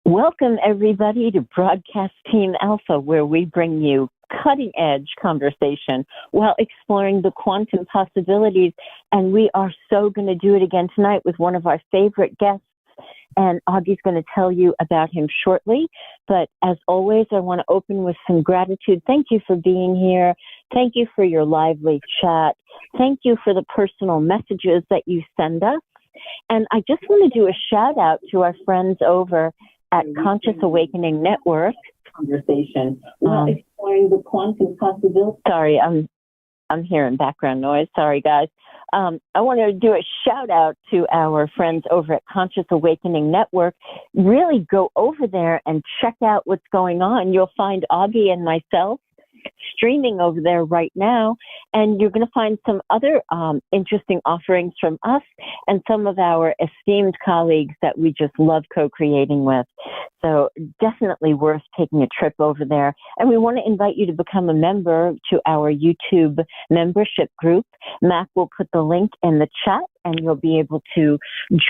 Welcome, everybody, to Broadcast Team Alpha, where we bring you cutting-edge conversation while exploring the quantum possibilities. And we are so going to do it again tonight with one of our favorite guests. And Augie's going to tell you about him shortly. But as always, I want to open with some gratitude. Thank you for being here. Thank you for your lively chat. Thank you for the personal messages that you send us. And I just want to do a shout out to our friends over at Conscious Awakening Network. Conversation while exploring the quantum possibilities. Sorry, I'm hearing background noise. Sorry, guys. I want to do a shout out to our friends over at Conscious Awakening Network. Really go over there and check out what's going on. You'll find Augie and myself streaming over there right now, and you're going to find some other interesting offerings from us and some of our esteemed colleagues that we just love co-creating with. So definitely worth taking a trip over there. And we want to invite you to become a member to our YouTube membership group. Mac will put the link in the chat, and you'll be able to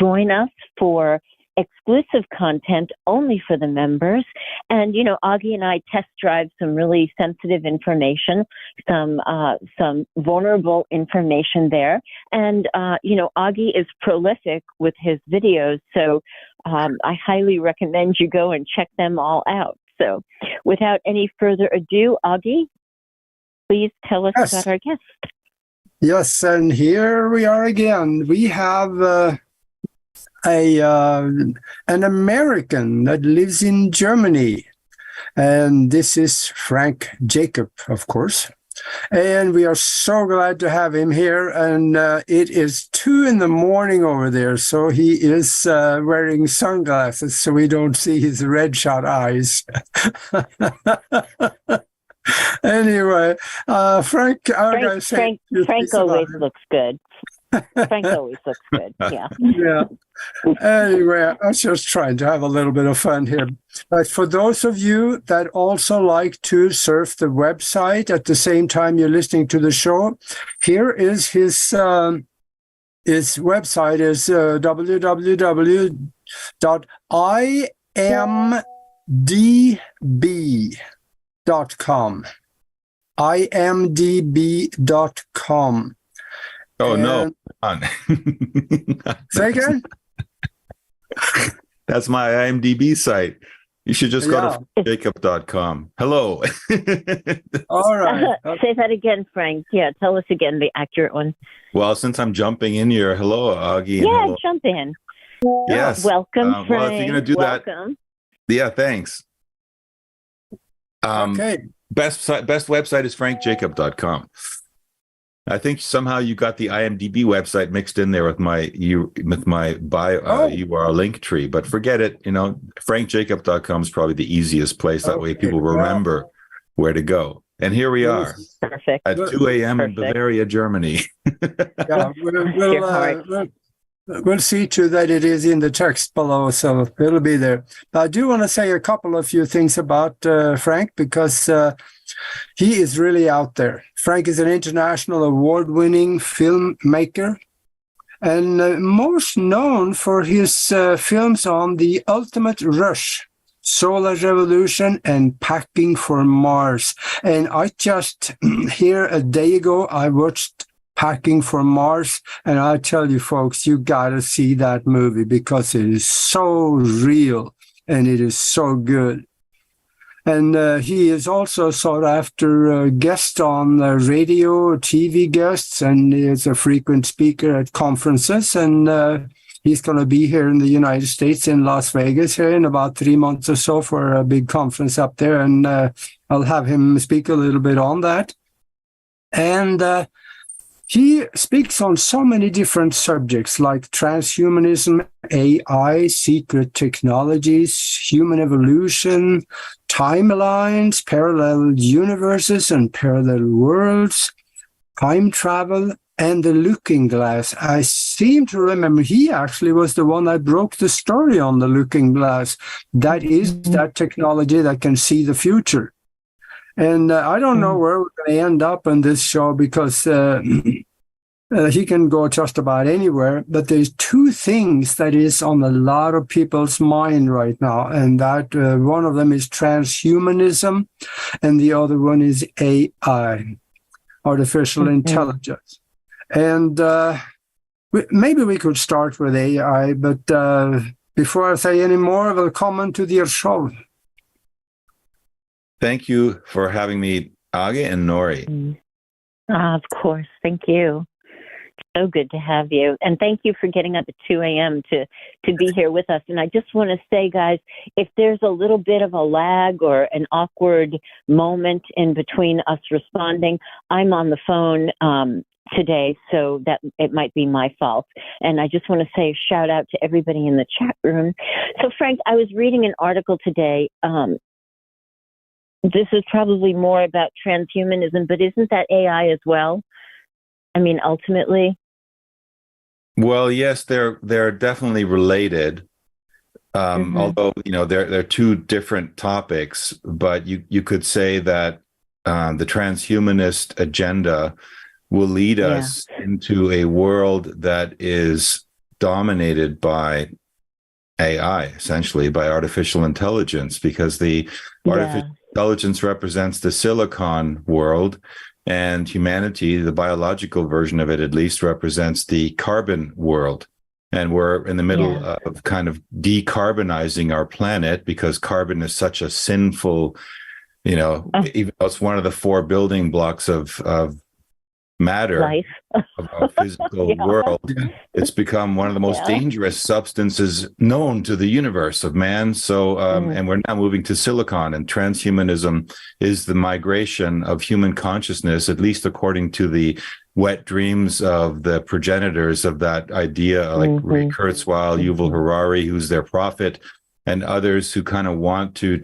join us for exclusive content only for the members. And, you know, Augie and I test drive some really sensitive information, some vulnerable information there. And, you know, Augie is prolific with his videos. So I highly recommend you go and check them all out. So without any further ado, Augie, please tell us about our guest. Yes, and here we are again. We have an American that lives in Germany, and this is Frank Jacob, of course. And we are so glad to have him here. And it is 2 a.m. over there, so he is wearing sunglasses so we don't see his red shot eyes. Anyway, Frank always looks good. Frank always looks good, yeah. Yeah. Anyway, I was just trying to have a little bit of fun here. But for those of you that also like to surf the website at the same time you're listening to the show, here is his website is www.imdb.com. imdb.com. Oh, no. Say again? That's my IMDb site. You should just go to jacob.com. Hello. All right. Say that again, Frank. Yeah, tell us again the accurate one. Well, since I'm jumping in here, hello, Augie. Yeah, hello. jump in. Yes. Welcome, Frank. Well, if you're going to do welcome. that. Yeah, thanks. Okay. Best website is frankjacob.com. I think somehow you got the IMDb website mixed in there with my bio URL link tree, but forget it. You know, frankjacob.com is probably the easiest place. That way people remember where to go. And here we are. Perfect. At 2 a.m. in Bavaria, Germany. Yeah, we'll see to that it is in the text below, so it'll be there. But I do want to say a couple of few things about Frank, because he is really out there. Frank is an international award-winning filmmaker, and most known for his films on The Ultimate Rush, Solar Revolution, and Packing for Mars. And I just, here a day ago, I watched Packing for Mars, and I tell you folks, you gotta see that movie because it is so real and it is so good. And he is also sought after guest on radio, TV guests, and he is a frequent speaker at conferences. And he's going to be here in the United States in Las Vegas here in about 3 months or so for a big conference up there. And I'll have him speak a little bit on that. And he speaks on so many different subjects like transhumanism, AI, secret technologies, human evolution, timelines, parallel universes and parallel worlds, time travel, and the looking glass. I seem to remember he actually was the one that broke the story on the looking glass. That is that technology that can see the future. And I don't know where we're going to end up on this show because He can go just about anywhere, but there's two things that is on a lot of people's mind right now, and that one of them is transhumanism, and the other one is AI, artificial intelligence. And maybe we could start with AI, but before I say any more, welcome to the show. Thank you for having me, Age and Nori. Of course. Thank you. So good to have you. And thank you for getting up at 2 a.m. to be here with us. And I just want to say, guys, if there's a little bit of a lag or an awkward moment in between us responding, I'm on the phone today, so that it might be my fault. And I just want to say a shout out to everybody in the chat room. So, Frank, I was reading an article today. This is probably more about transhumanism, but isn't that AI as well? I mean, ultimately. Well, yes, they're definitely related. Although they're two different topics, but you could say that the transhumanist agenda will lead us into a world that is dominated by AI, essentially by artificial intelligence, because the artificial intelligence represents the silicon world. And humanity, the biological version of it at least, represents the carbon world. And we're in the middle of kind of decarbonizing our planet, because carbon is such a sinful, even though it's one of the four building blocks of matter, life. Of our physical world, it's become one of the most dangerous substances known to the universe of man. So, and we're now moving to silicon, and transhumanism is the migration of human consciousness, at least according to the wet dreams of the progenitors of that idea, like Ray Kurzweil, Yuval Harari, who's their prophet, and others who kind of want to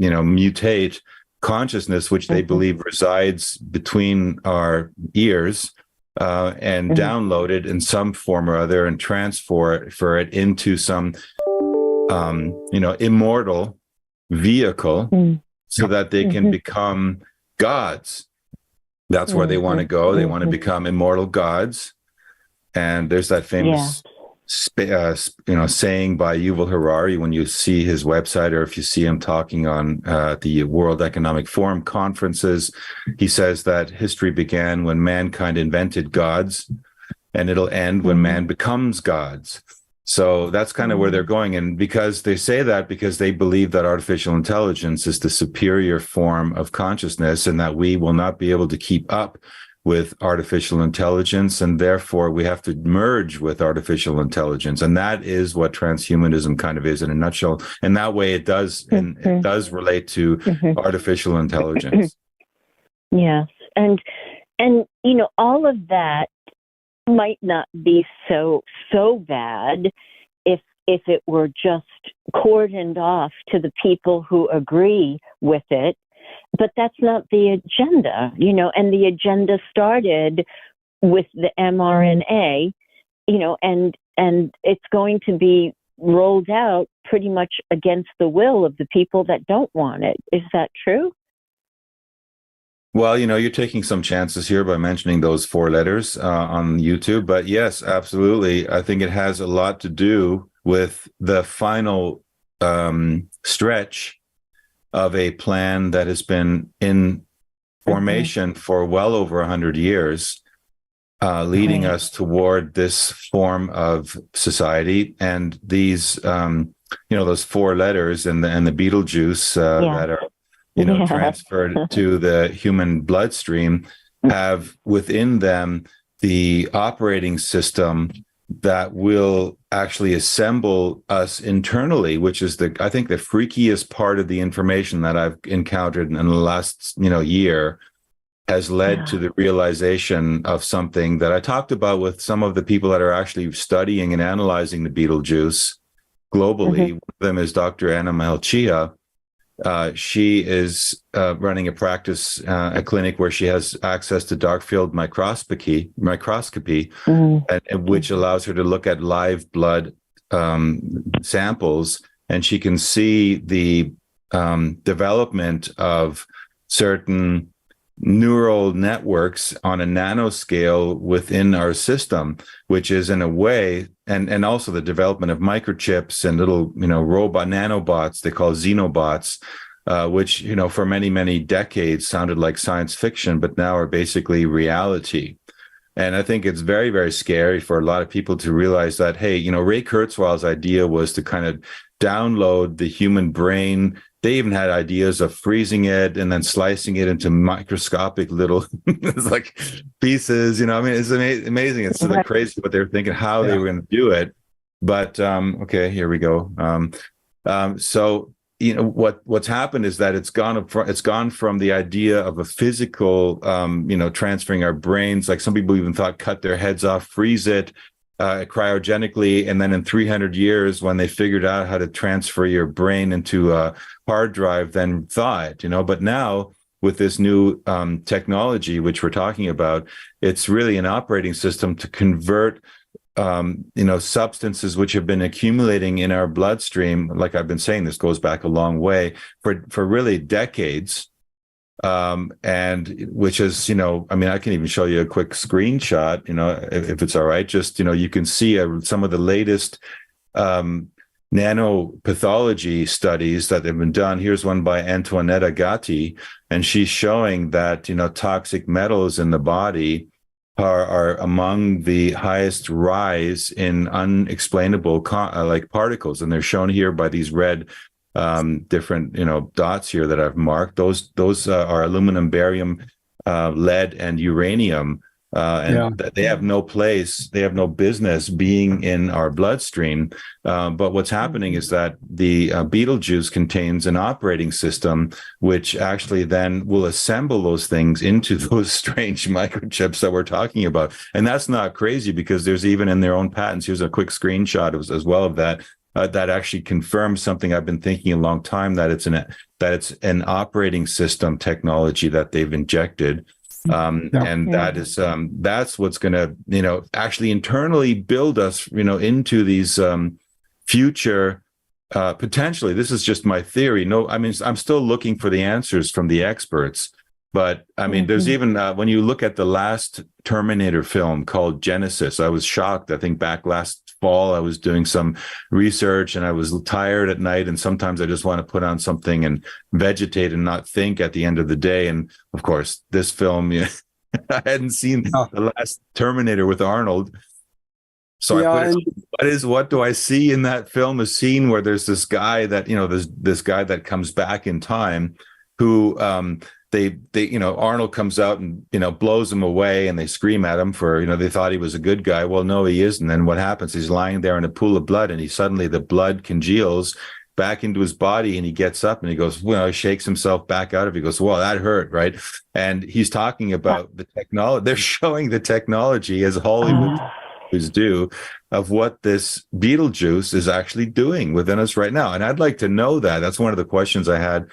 mutate consciousness, which they believe resides between our ears, and download it in some form or other and transfer it into some, immortal vehicle, so that they can become gods. That's where they want to go. They want to become immortal gods. And there's that famous saying by Yuval Harari, when you see his website or if you see him talking on the World Economic Forum conferences, he says that history began when mankind invented gods, and it'll end when man becomes gods. So that's kind of where they're going. And because they say that, because they believe that artificial intelligence is the superior form of consciousness, and that we will not be able to keep up with artificial intelligence, and therefore we have to merge with artificial intelligence. And that is what transhumanism kind of is in a nutshell. And that way it does, and it does relate to artificial intelligence. Yes. And all of that might not be so bad if it were just cordoned off to the people who agree with it. But that's not the agenda, and the agenda started with the mRNA, and it's going to be rolled out pretty much against the will of the people that don't want it. Is that true? Well, you're taking some chances here by mentioning those four letters on YouTube. But yes, absolutely. I think it has a lot to do with the final stretch of a plan that has been in formation for well over 100 years, leading us toward this form of society. And these, those four letters and the Beetlejuice that are, transferred to the human bloodstream have within them the operating system that will actually assemble us internally, which is I think the freakiest part of the information that I've encountered in the last, year, has led to the realization of something that I talked about with some of the people that are actually studying and analyzing the Beetlejuice globally. One of them is Dr. Anna Malchia. She is running a practice, a clinic where she has access to dark field microscopy, which allows her to look at live blood samples, and she can see the development of certain neural networks on a nanoscale within our system, which is in a way, and also the development of microchips and little, robot nanobots they call xenobots, which, for many, many decades sounded like science fiction, but now are basically reality. And I think it's very, very scary for a lot of people to realize that, hey, Ray Kurzweil's idea was to kind of download the human brain. They even had ideas of freezing it and then slicing it into microscopic little like pieces. It's amazing. It's sort of crazy what they were thinking, how they were going to do it. But okay, here we go. So what's happened is that it's gone from the idea of a physical, transferring our brains. Like some people even thought cut their heads off, freeze it, cryogenically, and then in 300 years, when they figured out how to transfer your brain into a hard drive, then thaw it. But now with this new technology, which we're talking about, it's really an operating system to convert substances which have been accumulating in our bloodstream. Like I've been saying, this goes back a long way for really decades. And which is, I can even show you a quick screenshot, if it's all right. Just, you can see some of the latest nanopathology studies that have been done. Here's one by Antoinetta Gatti, and she's showing that, toxic metals in the body are among the highest rise in unexplainable particles. And they're shown here by these red different dots here that I've marked. Those are aluminum, barium, lead, and uranium, they have no place, they have no business being in our bloodstream. But what's happening is that the Betelgeuse contains an operating system which actually then will assemble those things into those strange microchips that we're talking about. And that's not crazy, because there's even in their own patents, here's a quick screenshot as well of that. That actually confirms something I've been thinking a long time, that it's an operating system technology that they've injected, that's what's going to actually internally build us into these future potentially. This is just my theory. I'm still looking for the answers from the experts. But there's even when you look at the last Terminator film called Genesis, I was shocked. I think back last fall, I was doing some research and I was tired at night. And sometimes I just want to put on something and vegetate and not think at the end of the day. And of course, this film, I hadn't seen the last Terminator with Arnold. So what do I see in that film? A scene where there's this guy that, this guy that comes back in time who, Arnold comes out and, blows him away, and they scream at him for, they thought he was a good guy. Well, no, he isn't. And what happens? He's lying there in a pool of blood, and the blood congeals back into his body, and he gets up and he goes, he shakes himself back out of it. He goes, well, that hurt, right? And he's talking about the technology. They're showing the technology, as Hollywood do, of what this Betelgeuse is actually doing within us right now. And I'd like to know that. That's one of the questions I had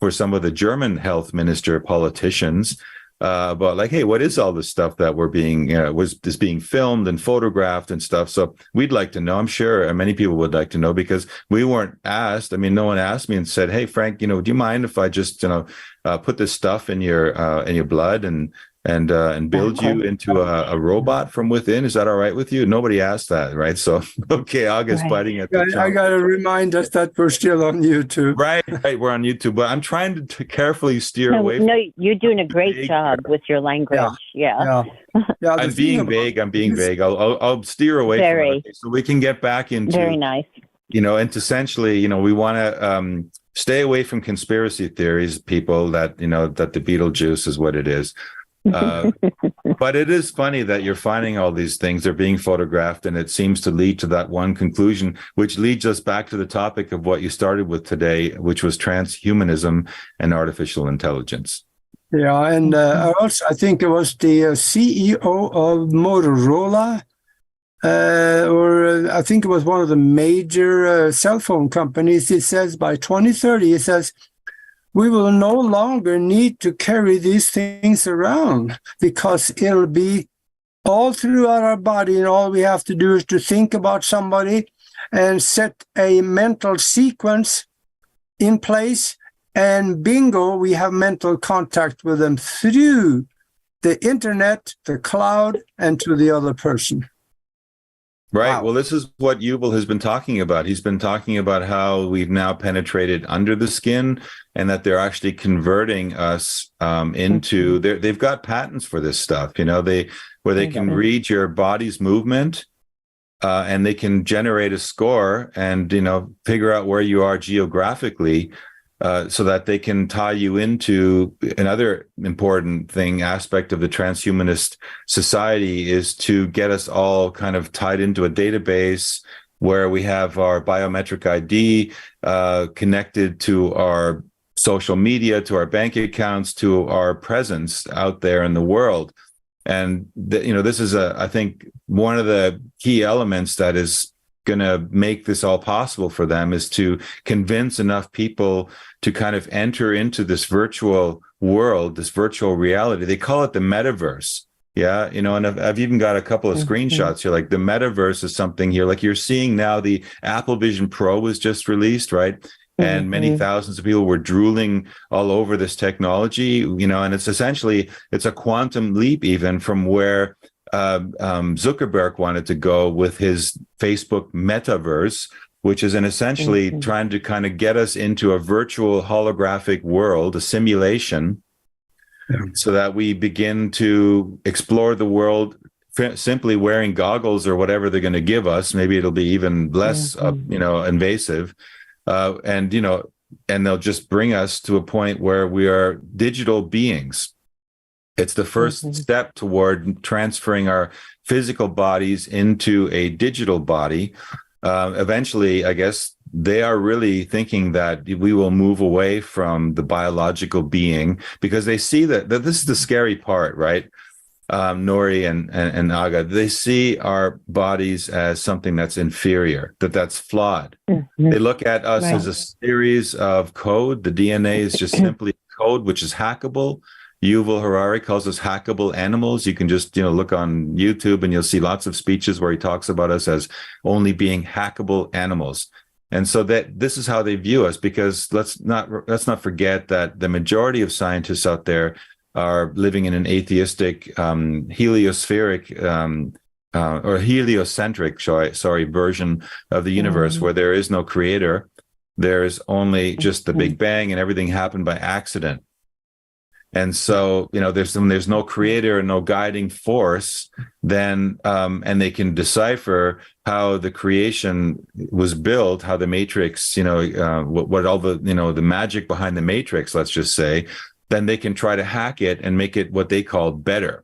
for some of the German health minister politicians, about like, hey, what is all this stuff that we're being is being filmed and photographed and stuff? So we'd like to know. I'm sure many people would like to know, because we weren't asked. No one asked me and said, hey, Frank, do you mind if I just put this stuff in your blood and build you into a robot from within? Is that all right with you? Nobody asked that, right? So, okay, August biting at the I got to remind us that we're still on YouTube. Right, we're on YouTube, but I'm trying to carefully steer away from... No, you're doing a great job with your language. Yeah. I'm being vague. I'll steer away from it so we can get back into... Very nice. And essentially, we want to stay away from conspiracy theories, people, that, that the Betelgeuse is what it is. But it is funny that you're finding all these things, they're being photographed, and it seems to lead to that one conclusion, which leads us back to the topic of what you started with today, which was transhumanism and artificial intelligence. Yeah, and I think it was the CEO of Motorola, or I think it was one of the major cell phone companies. It says by 2030, it says, we will no longer need to carry these things around, because it'll be all throughout our body, and all we have to do is to think about somebody and set a mental sequence in place, And bingo, we have mental contact with them through the internet, the cloud, and to the other person. Right. Wow. Well, this is what Yuval has been talking about. He's been talking about how we've now penetrated under the skin and that they're actually converting us into they've got patents for this stuff, where they can read your body's movement and they can generate a score and, figure out where you are geographically. So that they can tie you into another important aspect of the transhumanist society is to get us all kind of tied into a database where we have our biometric ID connected to our social media, to our bank accounts, to our presence out there in the world. And, this is, I think, one of the key elements that is going to make this all possible for them is to convince enough people to kind of enter into this virtual world, this virtual reality. They call it the metaverse. Yeah. And I've even got a couple of screenshots here. Like the metaverse is something here, like you're seeing now the Apple Vision Pro was just released, right? And many thousands of people were drooling all over this technology, and it's essentially, it's a quantum leap even from where Zuckerberg wanted to go with his Facebook metaverse, which is essentially trying to kind of get us into a virtual holographic world, a simulation, so that we begin to explore the world simply wearing goggles or whatever they're going to give us. Maybe it'll be even less, invasive, and they'll just bring us to a point where we are digital beings. It's the first step toward transferring our physical bodies into a digital body. Eventually, I guess they are really thinking that we will move away from the biological being because they see that this is the scary part, right? Nori and Aga, they see our bodies as something that's inferior, that's flawed. They look at us as a series of code. The DNA is just simply code, which is hackable. Yuval Harari calls us hackable animals. You can just, look on YouTube and you'll see lots of speeches where he talks about us as only being hackable animals. And so that this is how they view us, because let's not forget that the majority of scientists out there are living in an atheistic, heliospheric, or heliocentric, version of the universe where there is no creator. There's only just the Big Bang and everything happened by accident. And so, there's no creator and no guiding force, then, and they can decipher how the creation was built, how the matrix, what all the, the magic behind the matrix, let's just say, then they can try to hack it and make it what they call better,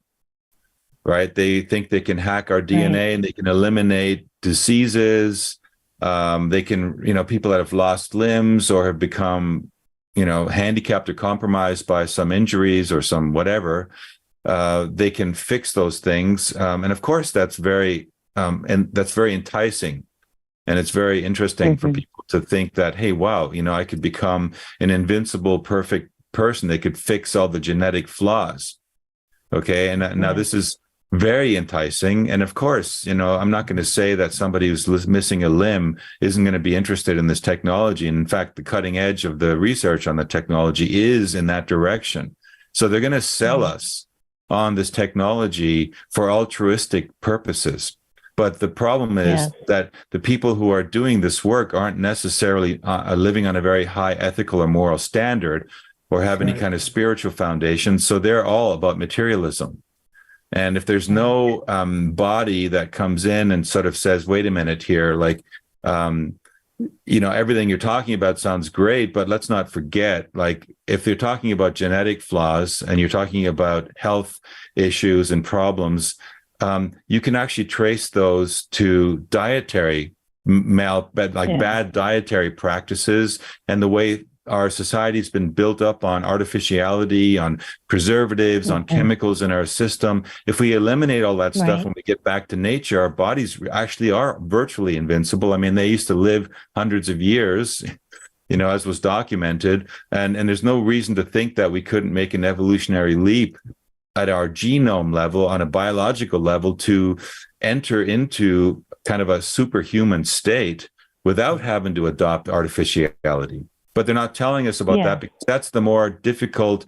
right? They think they can hack our DNA and they can eliminate diseases. They can, people that have lost limbs or have become, handicapped or compromised by some injuries or some whatever, they can fix those things. And of course, that's very enticing. And it's very interesting for people to think that, hey, wow, I could become an invincible, perfect person. They could fix all the genetic flaws. Okay. And now this is very enticing. And of course, I'm not going to say that somebody who's missing a limb isn't going to be interested in this technology. And in fact, the cutting edge of the research on the technology is in that direction. So they're going to sell us on this technology for altruistic purposes. But the problem is that the people who are doing this work aren't necessarily living on a very high ethical or moral standard or have any kind of spiritual foundation. So they're all about materialism. And if there's no body that comes in and sort of says, wait a minute here, like, everything you're talking about sounds great, but let's not forget, like, if you're talking about genetic flaws and you're talking about health issues and problems, you can actually trace those to dietary bad dietary practices and the way our society's been built up on artificiality, on preservatives, on chemicals in our system. If we eliminate all that stuff when we get back to nature, our bodies actually are virtually invincible. I mean, they used to live hundreds of years, as was documented. And there's no reason to think that we couldn't make an evolutionary leap at our genome level, on a biological level, to enter into kind of a superhuman state without having to adopt artificiality. but they're not telling us about that, because that's the more difficult,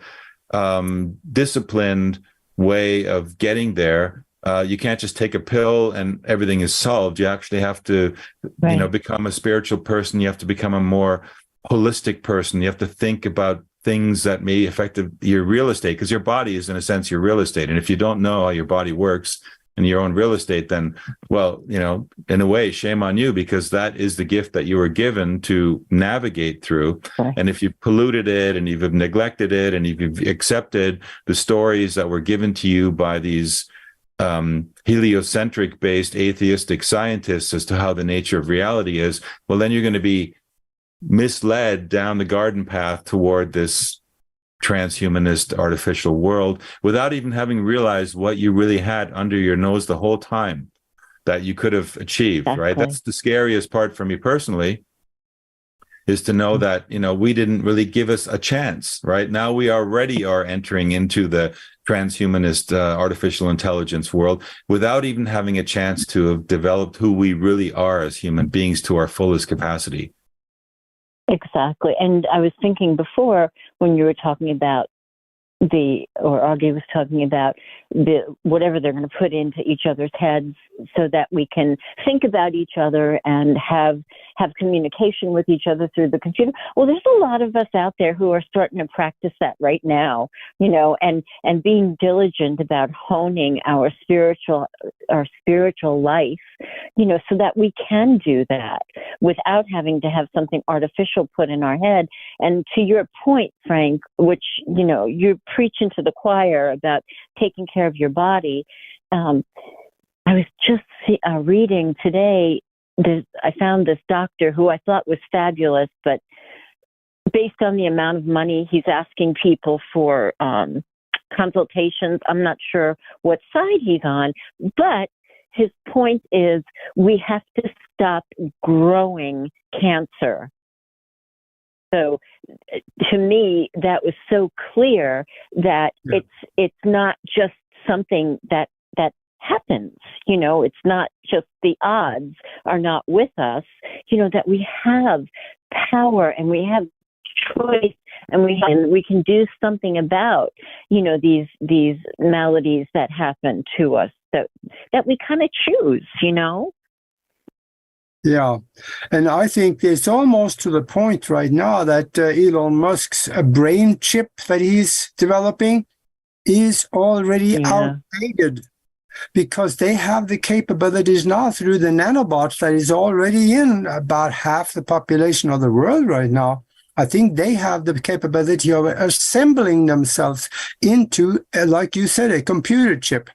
disciplined way of getting there. You can't just take a pill and everything is solved. You actually have to, become a spiritual person. You have to become a more holistic person. You have to think about things that may affect your real estate, because your body is, in a sense, your real estate. And if you don't know how your body works and your own real estate, then, well, in a way, shame on you, because that is the gift that you were given to navigate through. Right. And if you've polluted it and you've neglected it and you've accepted the stories that were given to you by these heliocentric based atheistic scientists as to how the nature of reality is, well, then you're going to be misled down the garden path toward this transhumanist artificial world without even having realized what you really had under your nose the whole time that you could have achieved. Exactly. Right? That's the scariest part for me personally, is to know that, we didn't really give us a chance. Right now, we already are entering into the transhumanist artificial intelligence world without even having a chance to have developed who we really are as human beings to our fullest capacity. Exactly. And I was thinking before, when you were talking about or Augie was talking about whatever they're going to put into each other's heads so that we can think about each other and have communication with each other through the computer. Well, there's a lot of us out there who are starting to practice that right now, and being diligent about honing our spiritual life, so that we can do that without having to have something artificial put in our head. And to your point, Frank, which, you're preaching to the choir about taking care of your body. I was just reading today, I found this doctor who I thought was fabulous, but based on the amount of money he's asking people for consultations, I'm not sure what side he's on, but his point is we have to stop growing cancer. So to me, that was so clear that it's not just something that happens, it's not just the odds are not with us, that we have power and we have choice and we can do something about, these maladies that happen to us that we kind of choose, Yeah, and I think it's almost to the point right now that Elon Musk's brain chip that he's developing is already outdated, because they have the capabilities now through the nanobots that is already in about half the population of the world right now. I think they have the capability of assembling themselves into, like you said, a computer chip.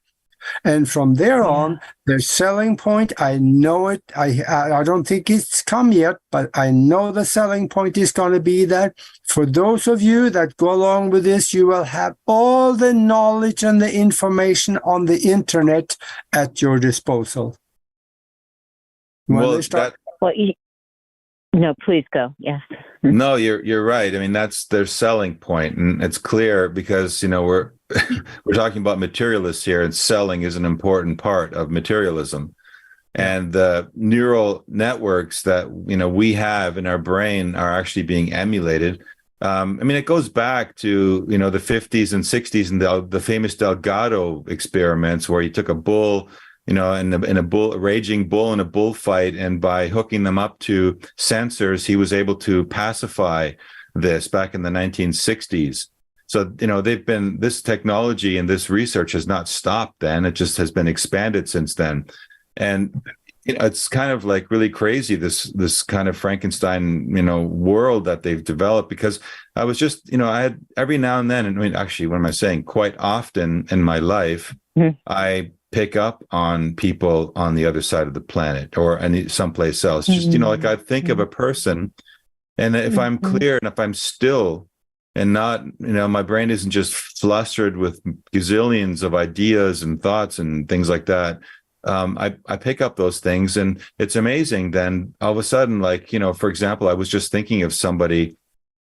And from there on, their selling point, I know it. I don't think it's come yet, but I know the selling point is going to be that for those of you that go along with this, you will have all the knowledge and the information on the internet at your disposal. No, please go. Yes. No, you're right. I mean, that's their selling point, and it's clear because we're talking about materialists here, and selling is an important part of materialism. And the neural networks that we have in our brain are actually being emulated. I mean, it goes back to the 50s and 60s and the famous Delgado experiments, where he took a bull, in a raging bull in a bullfight, and by hooking them up to sensors, he was able to pacify this back in the 1960s. So, this technology and this research has not stopped then. It just has been expanded since then. And it's kind of like really crazy, this kind of Frankenstein, world that they've developed, because I was just, I had every now and then, and I mean, actually, what am I saying? Quite often in my life, I pick up on people on the other side of the planet or someplace else. Just, like I think of a person, and if I'm clear and if I'm still and not, my brain isn't just flustered with gazillions of ideas and thoughts and things like that, I pick up those things, and it's amazing. Then all of a sudden, like, for example, I was just thinking of somebody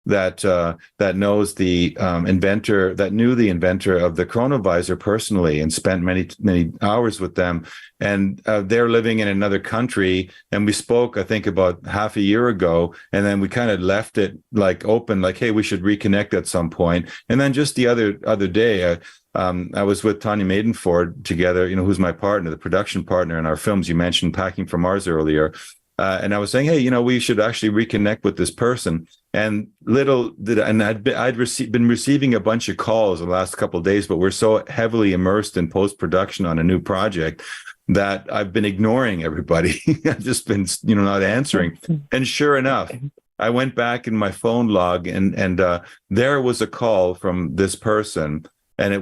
that knows the inventor, that knew the inventor of the chronovisor personally and spent many hours with them. And they're living in another country. And we spoke, I think, about half a year ago. And then we kind of left it like open, like, hey, we should reconnect at some point. And then just the other day, I was with Tanya Maidenford together, who's my partner, the production partner in our films. You mentioned Packing for Mars earlier. And I was saying, hey, we should actually reconnect with this person. And I'd been receiving a bunch of calls the last couple of days, but we're so heavily immersed in post-production on a new project that I've been ignoring everybody. I've just been, not answering. And sure enough, I went back in my phone log and there was a call from this person. And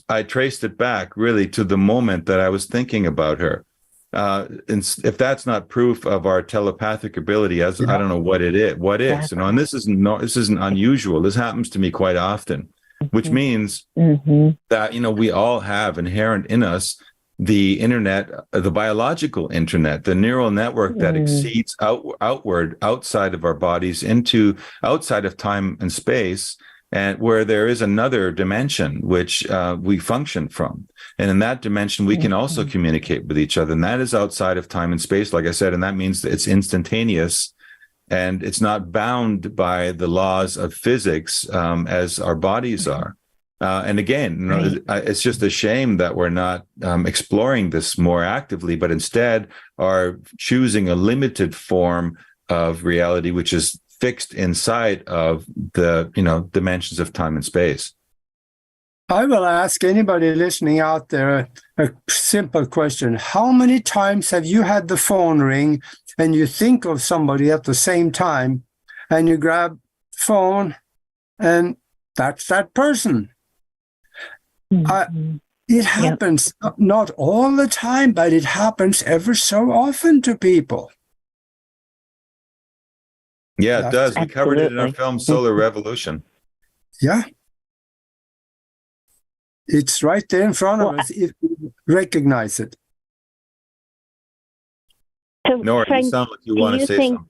I traced it back really to the moment that I was thinking about her. And if that's not proof of our telepathic ability, I don't know what it is. What is? And this isn't unusual. This happens to me quite often, which means that we all have inherent in us the internet, the biological internet, the neural network that exceeds outward, outside of our bodies, into outside of time and space, and where there is another dimension which we function from. And in that dimension, we can also communicate with each other. And that is outside of time and space, like I said, and that means that it's instantaneous and it's not bound by the laws of physics as our bodies are. And again, it's just a shame that we're not exploring this more actively, but instead are choosing a limited form of reality, which is fixed inside of the dimensions of time and space. I will ask anybody listening out there a simple question. How many times have you had the phone ring and you think of somebody at the same time and you grab the phone and that's that person? It happens not all the time, but it happens ever so often to people. Yeah, it does. We covered it in our film Solar Revolution. Yeah. It's right there in front of us if we recognize it. So, Nora, Frank, you sound like you want to say something.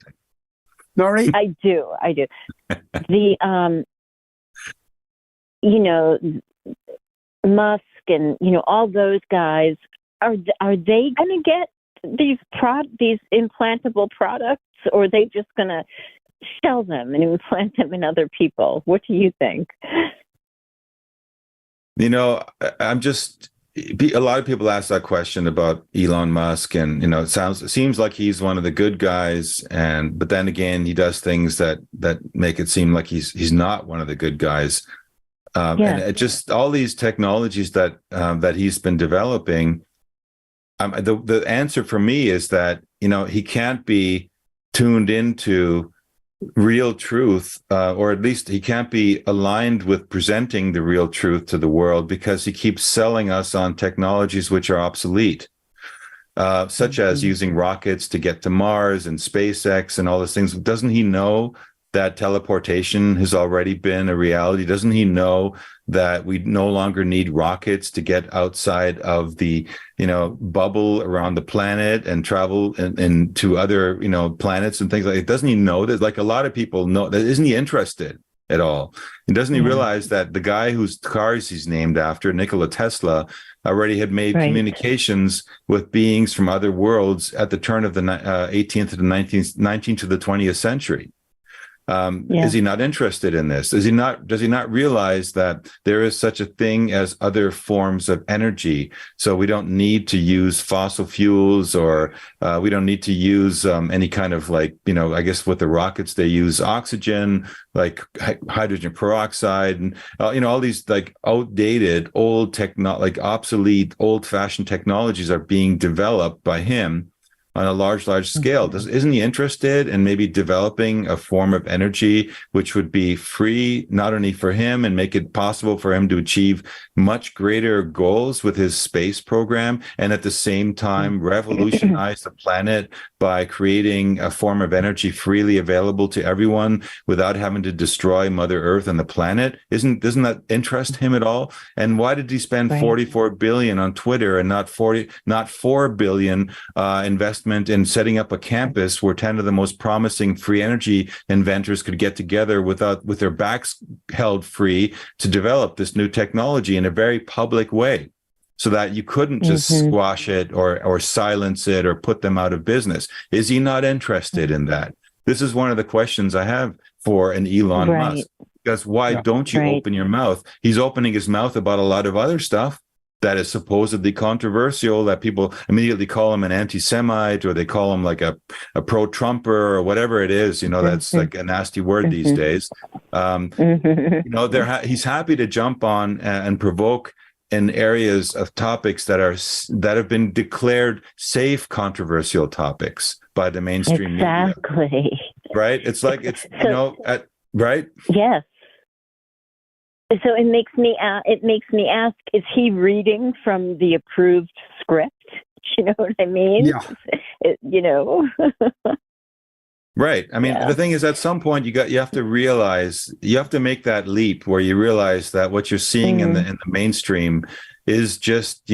Nora? I do. The, Musk and, all those guys, are they going to get these implantable products, or are they just going to sell them and implant them in other people? What do you think? I'm just, a lot of people ask that question about Elon Musk, and it seems like he's one of the good guys, but then again, he does things that make it seem like he's not one of the good guys. And it just, all these technologies that he's been developing, the answer for me is that he can't be tuned into real truth, or at least he can't be aligned with presenting the real truth to the world, because he keeps selling us on technologies which are obsolete, such as using rockets to get to Mars and SpaceX and all those things. Doesn't he know that teleportation has already been a reality? Doesn't he know that we no longer need rockets to get outside of the bubble around the planet and travel and to other planets and things like that? Doesn't he know that? Like, a lot of people know that. Isn't he interested at all? And doesn't he realize that the guy whose cars he's named after, Nikola Tesla, already had made communications with beings from other worlds at the turn of the 18th to the 19th to the 20th century? Is he not interested in this? Does he not realize that there is such a thing as other forms of energy? So we don't need to use fossil fuels, or we don't need to use any kind of, like, I guess with the rockets they use oxygen, like hydrogen peroxide, and all these like outdated, obsolete, old-fashioned technologies are being developed by him on a large scale. Isn't he interested in maybe developing a form of energy which would be free, not only for him, and make it possible for him to achieve much greater goals with his space program, and at the same time revolutionize the planet by creating a form of energy freely available to everyone without having to destroy Mother Earth and the planet? Doesn't that interest him at all? And why did he spend $44 billion on Twitter and not $4 billion investment investment in setting up a campus where 10 of the most promising free energy inventors could get together with their backs held free to develop this new technology in a very public way, so that you couldn't just squash it or silence it or put them out of business. Is he not interested in that? This is one of the questions I have for an Elon Musk. Because why don't you open your mouth? He's opening his mouth about a lot of other stuff that is supposedly controversial, that people immediately call him an anti-Semite, or they call him like a pro-Trumper or whatever it is. That's like a nasty word these days. He's happy to jump on and provoke in areas of topics that have been declared safe controversial topics by the mainstream media. Right? It's like right? Yes. So it makes me ask: is he reading from the approved script? You know what I mean? Yeah. Right. I mean, the thing is, at some point, you have to realize, you have to make that leap where you realize that what you're seeing in the mainstream is just,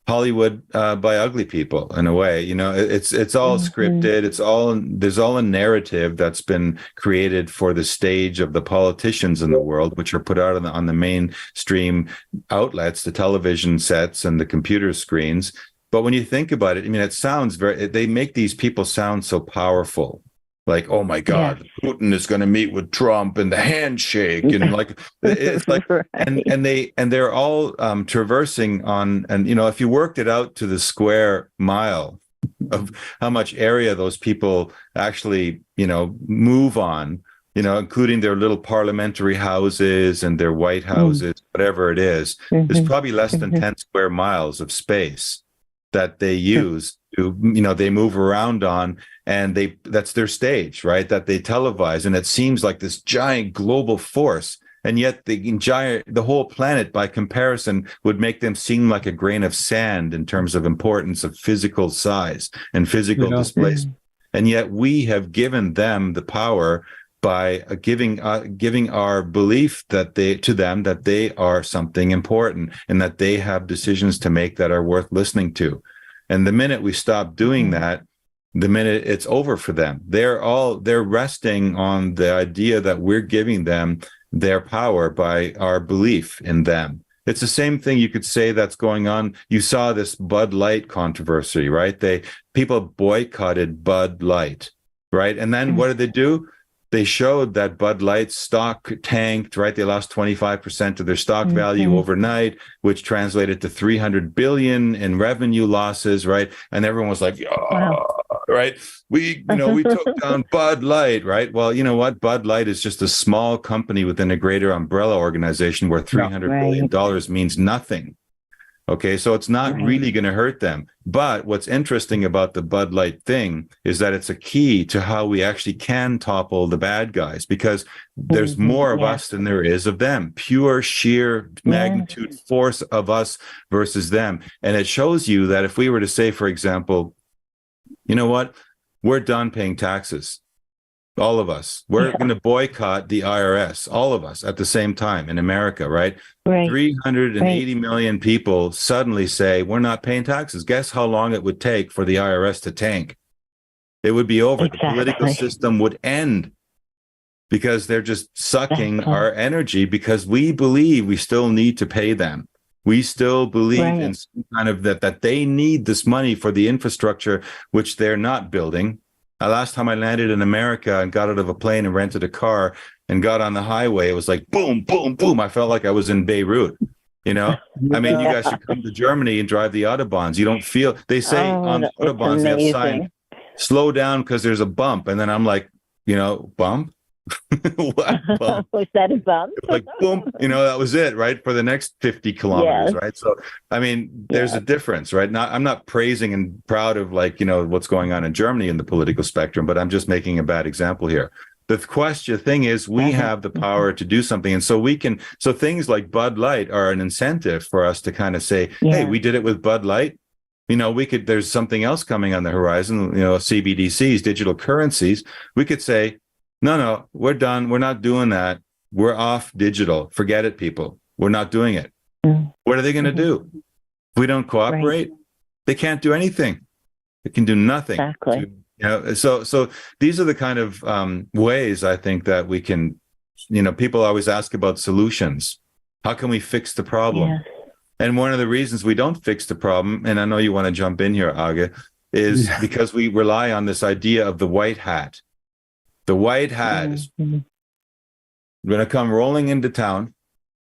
Hollywood by ugly people in a way. It's all scripted. There's all a narrative that's been created for the stage of the politicians in the world, which are put out on the mainstream outlets, the television sets and the computer screens. But when you think about it, I mean, it sounds they make these people sound so powerful. Like, oh my God, Putin is going to meet with Trump and the handshake, and like it's like, and they're all traversing on, and if you worked it out to the square mile of how much area those people actually move on, including their little parliamentary houses and their White Houses, whatever it is, there's probably less than 10 square miles of space that they use to, they move around on, and that's their stage, right? That they televise. And it seems like this giant global force. And yet the whole planet, by comparison, would make them seem like a grain of sand in terms of importance of physical size and physical displacement. And yet we have given them the power by giving our belief that they are something important, and that they have decisions to make that are worth listening to. And the minute we stop doing that, the minute it's over for them. They're resting on the idea that we're giving them their power by our belief in them. It's the same thing you could say that's going on. You saw this Bud Light controversy, right? People boycotted Bud Light, right? And then what did they do? They showed that Bud Light's stock tanked, right? They lost 25% of their stock value overnight, which translated to 300 billion in revenue losses, right? And everyone was like, right? We took down Bud Light, right? Well, you know what? Bud Light is just a small company within a greater umbrella organization where $300 billion means nothing. Okay, so it's not really going to hurt them. But what's interesting about the Bud Light thing is that it's a key to how we actually can topple the bad guys, because there's more of us than there is of them. Pure, sheer magnitude force of us versus them. And it shows you that if we were to say, for example, you know what? We're done paying taxes. All of us. We're going to boycott the IRS, all of us at the same time in America, right? 380 million people suddenly say, we're not paying taxes. Guess how long it would take for the IRS to tank? It would be over. The political system would end, because they're just sucking our energy, because we believe we still need to pay them. We still believe in some kind of that they need this money for the infrastructure, which they're not building. Last time I landed in America and got out of a plane and rented a car and got on the highway, it was like boom, boom, boom. I felt like I was in Beirut. I mean, you guys should come to Germany and drive the Autobahns. You don't feel, they say on the Autobahns, they have sign, slow down because there's a bump. And then I'm like, bump? What bump? Was that a bump? Like boom, that was it, right? For the next 50 kilometers, right? So, I mean, there's a difference, right? I'm not praising and proud of what's going on in Germany in the political spectrum, but I'm just making a bad example here. The thing is, we have the power to do something. And so so things like Bud Light are an incentive for us to kind of say, hey, we did it with Bud Light. There's something else coming on the horizon, CBDCs, digital currencies. We could say, no, we're done. We're not doing that. We're off digital. Forget it, people. We're not doing it. What are they going to do? If we don't cooperate, they can't do anything. It can do nothing. Exactly. So these are the kind of ways I think that we can, people always ask about solutions. How can we fix the problem? Yes. And one of the reasons we don't fix the problem, and I know you want to jump in here, Aga, is because we rely on this idea of the white hat. The white hat is going to come rolling into town,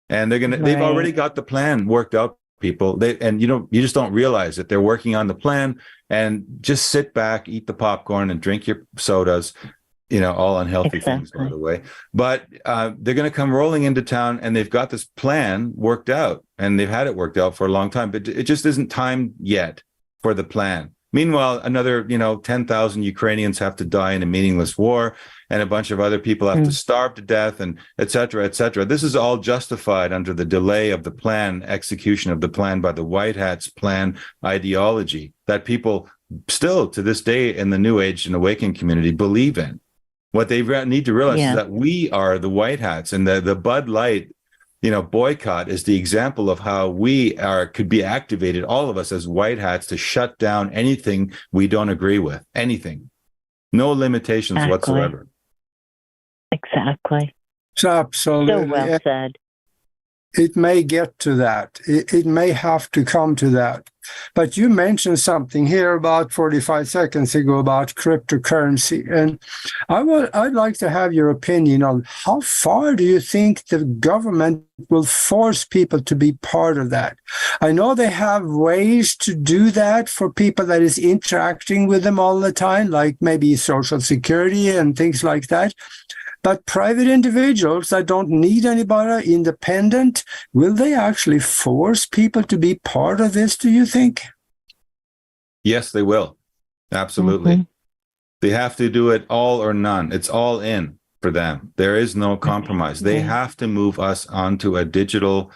and they've already got the plan worked out, people. You just don't realize it. They're working on the plan, and just sit back, eat the popcorn, and drink your sodas. All unhealthy things, by the way. But they're going to come rolling into town, and they've got this plan worked out, and they've had it worked out for a long time, but it just isn't time yet for the plan. Meanwhile, another, 10,000 Ukrainians have to die in a meaningless war, and a bunch of other people have to starve to death, and et cetera, et cetera. This is all justified under the delay of the plan, execution of the plan by the White Hats plan ideology that people still to this day in the New Age and Awakening community believe in. What they need to realize is that we are the White Hats, and the Bud Light, boycott is the example of how could be activated, all of us as White Hats, to shut down anything we don't agree with, anything, no limitations whatsoever. Exactly. Absolutely. So well said. It may get to that. It may have to come to that. But you mentioned something here about 45 seconds ago about cryptocurrency. And I'd like to have your opinion on how far do you think the government will force people to be part of that? I know they have ways to do that for people that is interacting with them all the time, like maybe Social Security and things like that. But private individuals that don't need anybody, independent, will they actually force people to be part of this, do you think? Yes, they will. Absolutely. They have to do it all or none. It's all in for them. There is no compromise. They have to move us onto a digital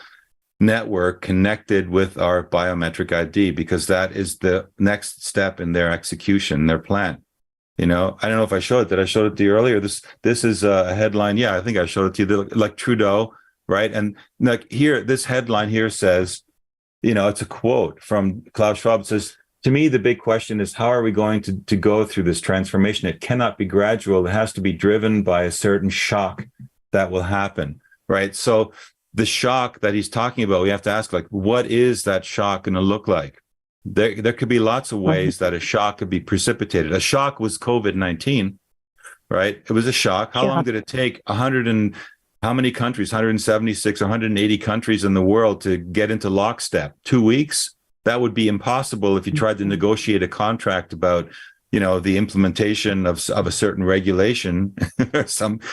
network connected with our biometric ID, because that is the next step in their execution, their plan. I don't know if I showed it. Did I show it to you earlier? This is a headline. Yeah, I think I showed it to you. Like Trudeau, right? And like here, this headline here says, it's a quote from Klaus Schwab. It says, "To me, the big question is, how are we going to go through this transformation? It cannot be gradual. It has to be driven by a certain shock that will happen," right? So the shock that he's talking about, we have to ask, like, what is that shock going to look like? There could be lots of ways that a shock could be precipitated. A shock was COVID-19, right? It was a shock. How long did it take? How many countries? 176, 180 countries in the world to get into lockstep? 2 weeks? That would be impossible if you tried to negotiate a contract about, the implementation of a certain regulation,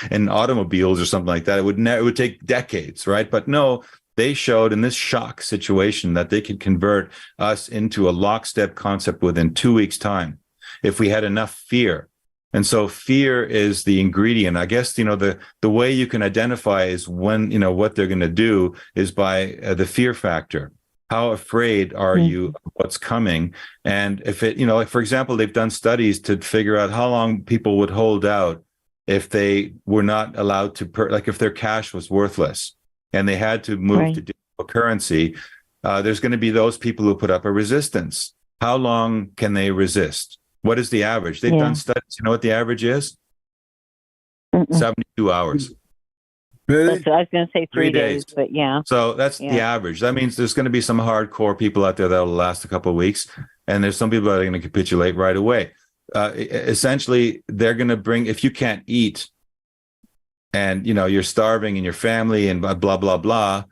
in automobiles or something like that. It would take decades, right? But no. They showed in this shock situation that they could convert us into a lockstep concept within 2 weeks' time if we had enough fear. And so fear is the ingredient. I guess, the way you can identify is when, what they're going to do is by the fear factor. How afraid are you of what's coming? And if it, like, for example, they've done studies to figure out how long people would hold out if they were not allowed to, like if their cash was worthless and they had to move to digital currency. There's going to be those people who put up a resistance. How long can they resist? What is the average? They've done studies. You know what the average is? 72 hours. Really? I was going to say 3 days, but yeah. So that's the average. That means there's going to be some hardcore people out there that will last a couple of weeks, and there's some people that are going to capitulate right away. Essentially, they're going to bring, if you can't eat and, you're starving in your family and blah, blah, blah,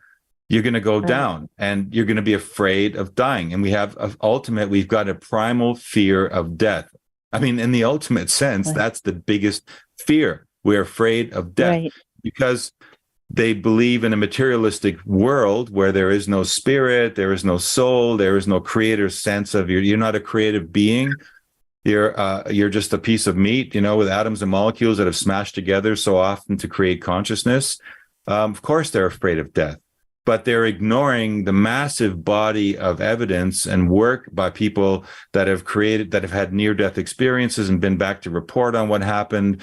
you're going to go down and you're going to be afraid of dying. And we've got a primal fear of death. I mean, in the ultimate sense, that's the biggest fear. We're afraid of death because they believe in a materialistic world where there is no spirit, there is no soul, there is no creator sense of you're not a creative being. You're just a piece of meat, with atoms and molecules that have smashed together so often to create consciousness. Of course, they're afraid of death, but they're ignoring the massive body of evidence and work by people that have had near-death experiences and been back to report on what happened.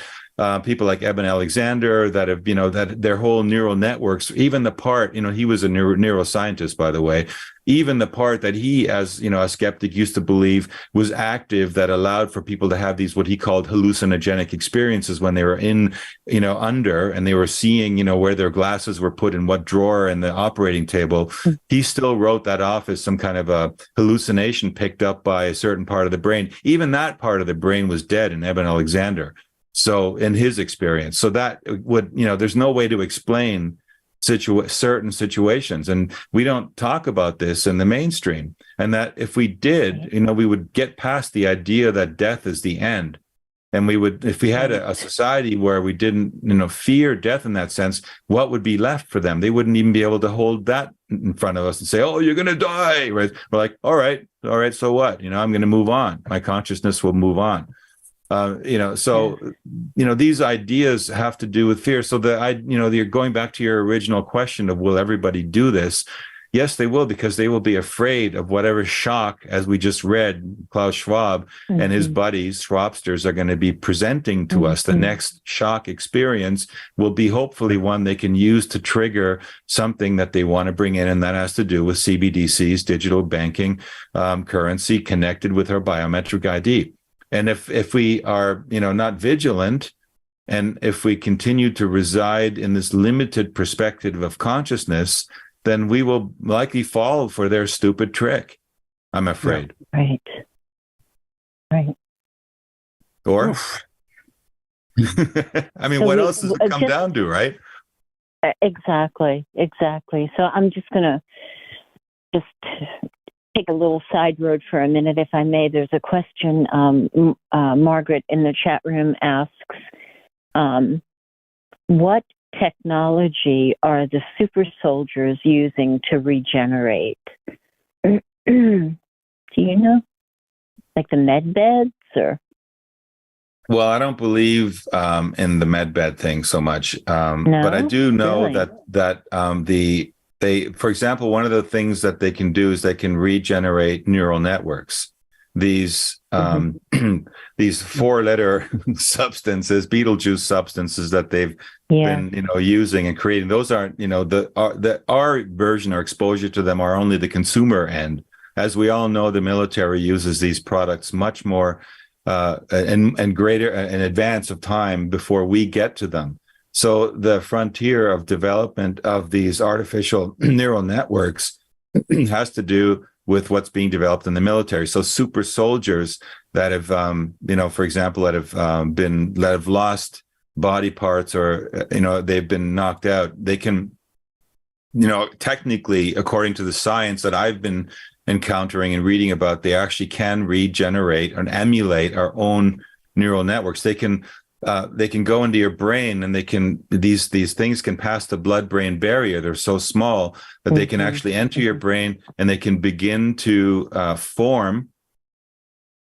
people like Eben Alexander that have, that their whole neural networks, even the part, he was a neuroscientist, by the way, even the part that he, as, a skeptic used to believe was active, that allowed for people to have these, what he called hallucinogenic experiences when they were in, under, and they were seeing, where their glasses were put in what drawer in the operating table. He still wrote that off as some kind of a hallucination picked up by a certain part of the brain. Even that part of the brain was dead in Eben Alexander. So in his experience, so that would, there's no way to explain certain situations. And we don't talk about this in the mainstream. And that if we did, we would get past the idea that death is the end. And we would, if we had a society where we didn't, fear death in that sense, what would be left for them? They wouldn't even be able to hold that in front of us and say, oh, you're going to die. Right? We're like, all right. So what? I'm going to move on. My consciousness will move on. These ideas have to do with fear. So you're going back to your original question of, will everybody do this? Yes, they will, because they will be afraid of whatever shock, as we just read, Klaus Schwab and his buddies, Schwabsters, are going to be presenting to us. The next shock experience will be hopefully one they can use to trigger something that they want to bring in. And that has to do with CBDCs, digital banking, currency connected with our biometric ID. And if we are, not vigilant, and if we continue to reside in this limited perspective of consciousness, then we will likely fall for their stupid trick, I'm afraid. Right. Or, I mean, what else does it come down to, right? Exactly. So I'm just going to take a little side road for a minute, if I may. There's a question Margaret in the chat room asks, what technology are the super soldiers using to regenerate? Do you know? Like the med beds or? Well, I don't believe in the med bed thing so much, but I do know that for example, one of the things that they can do is they can regenerate neural networks. These these 4-letter substances, Beetlejuice substances that they've been using and creating. Those aren't our version or exposure to them are only the consumer end. As we all know, the military uses these products much more and greater in advance of time before we get to them. So the frontier of development of these artificial neural networks has to do with what's being developed in the military. So super soldiers that have, for example, that have lost body parts, or, they've been knocked out, they can, technically, according to the science that I've been encountering and reading about, they actually can regenerate and emulate our own neural networks. They can go into your brain, and these things can pass the blood-brain barrier. They're so small that they can actually enter your brain, and they can begin to form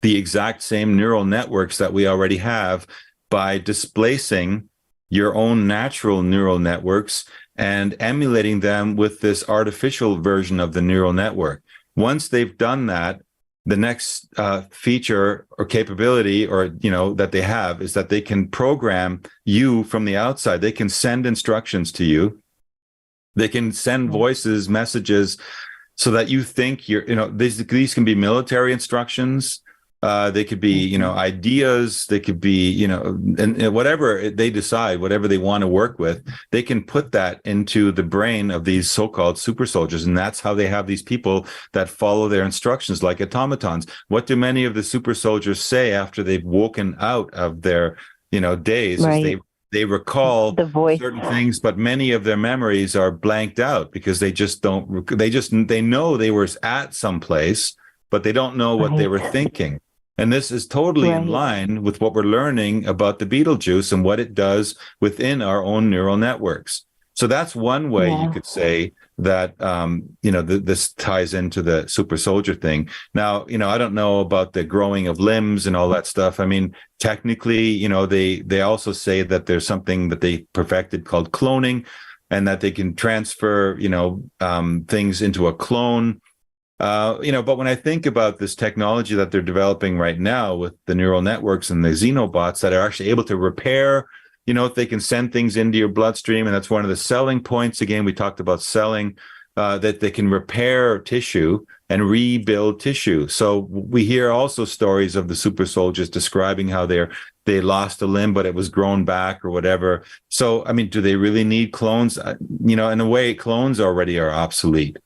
the exact same neural networks that we already have by displacing your own natural neural networks and emulating them with this artificial version of the neural network. Once they've done that, the next feature or capability that they have is that they can program you from the outside. They can send instructions to you. They can send voices, messages, so that you think these can be military instructions. They could be, ideas. They could be, and whatever they decide, whatever they want to work with, they can put that into the brain of these so-called super soldiers. And that's how they have these people that follow their instructions like automatons. What do many of the super soldiers say after they've woken out of their, days? Right. They recall certain things, but many of their memories are blanked out because they know they were at some place, but they don't know what they were thinking. And this is totally in line with what we're learning about the Beetlejuice and what it does within our own neural networks. So that's one way you could say that, this ties into the super soldier thing. Now, I don't know about the growing of limbs and all that stuff. I mean, technically, they also say that there's something that they perfected called cloning, and that they can transfer, things into a clone. But when I think about this technology that they're developing right now with the neural networks and the xenobots that are actually able to repair if they can send things into your bloodstream, and that's one of the selling points. Again, we talked about selling, that they can repair tissue and rebuild tissue. So we hear also stories of the super soldiers describing how they lost a limb, but it was grown back or whatever. So, I mean, do they really need clones? In a way, clones already are obsolete.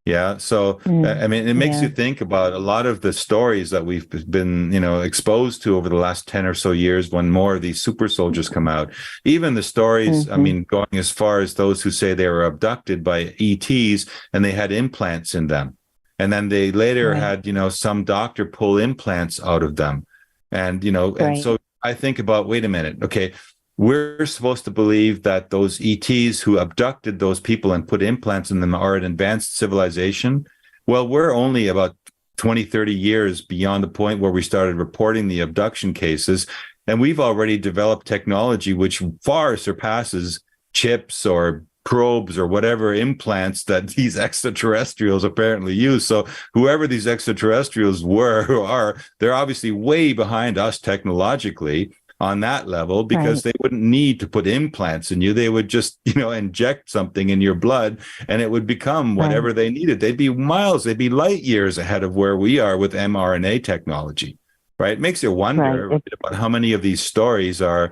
Yeah. So, I mean, it makes you think about a lot of the stories that we've been, exposed to over the last 10 or so years when more of these super soldiers come out. Even the stories, I mean, going as far as those who say they were abducted by ETs and they had implants in them. And then they later had, some doctor pull implants out of them. And, and so I think about, wait a minute. Okay. We're supposed to believe that those ETs who abducted those people and put implants in them are an advanced civilization. Well, we're only about 20, 30 years beyond the point where we started reporting the abduction cases. And we've already developed technology which far surpasses chips or probes or whatever implants that these extraterrestrials apparently use. So whoever these extraterrestrials were or are, they're obviously way behind us technologically on that level, because they wouldn't need to put implants in you. They would just, inject something in your blood and it would become whatever they needed. They'd be light years ahead of where we are with mRNA technology, right? It makes you wonder about how many of these stories are,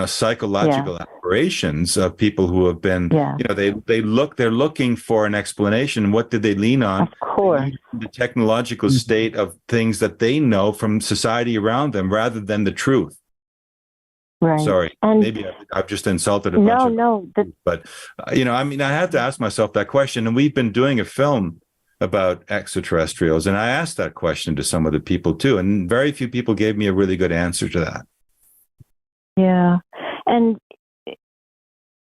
psychological aberrations of people who have been, they're looking for an explanation. What did they lean on? Of course. The technological state of things that they know from society around them rather than the truth. Right. Sorry, and maybe I've just insulted a bunch of people, but, I had to ask myself that question, and we've been doing a film about extraterrestrials, and I asked that question to some of the people too, and very few people gave me a really good answer to that. Yeah, and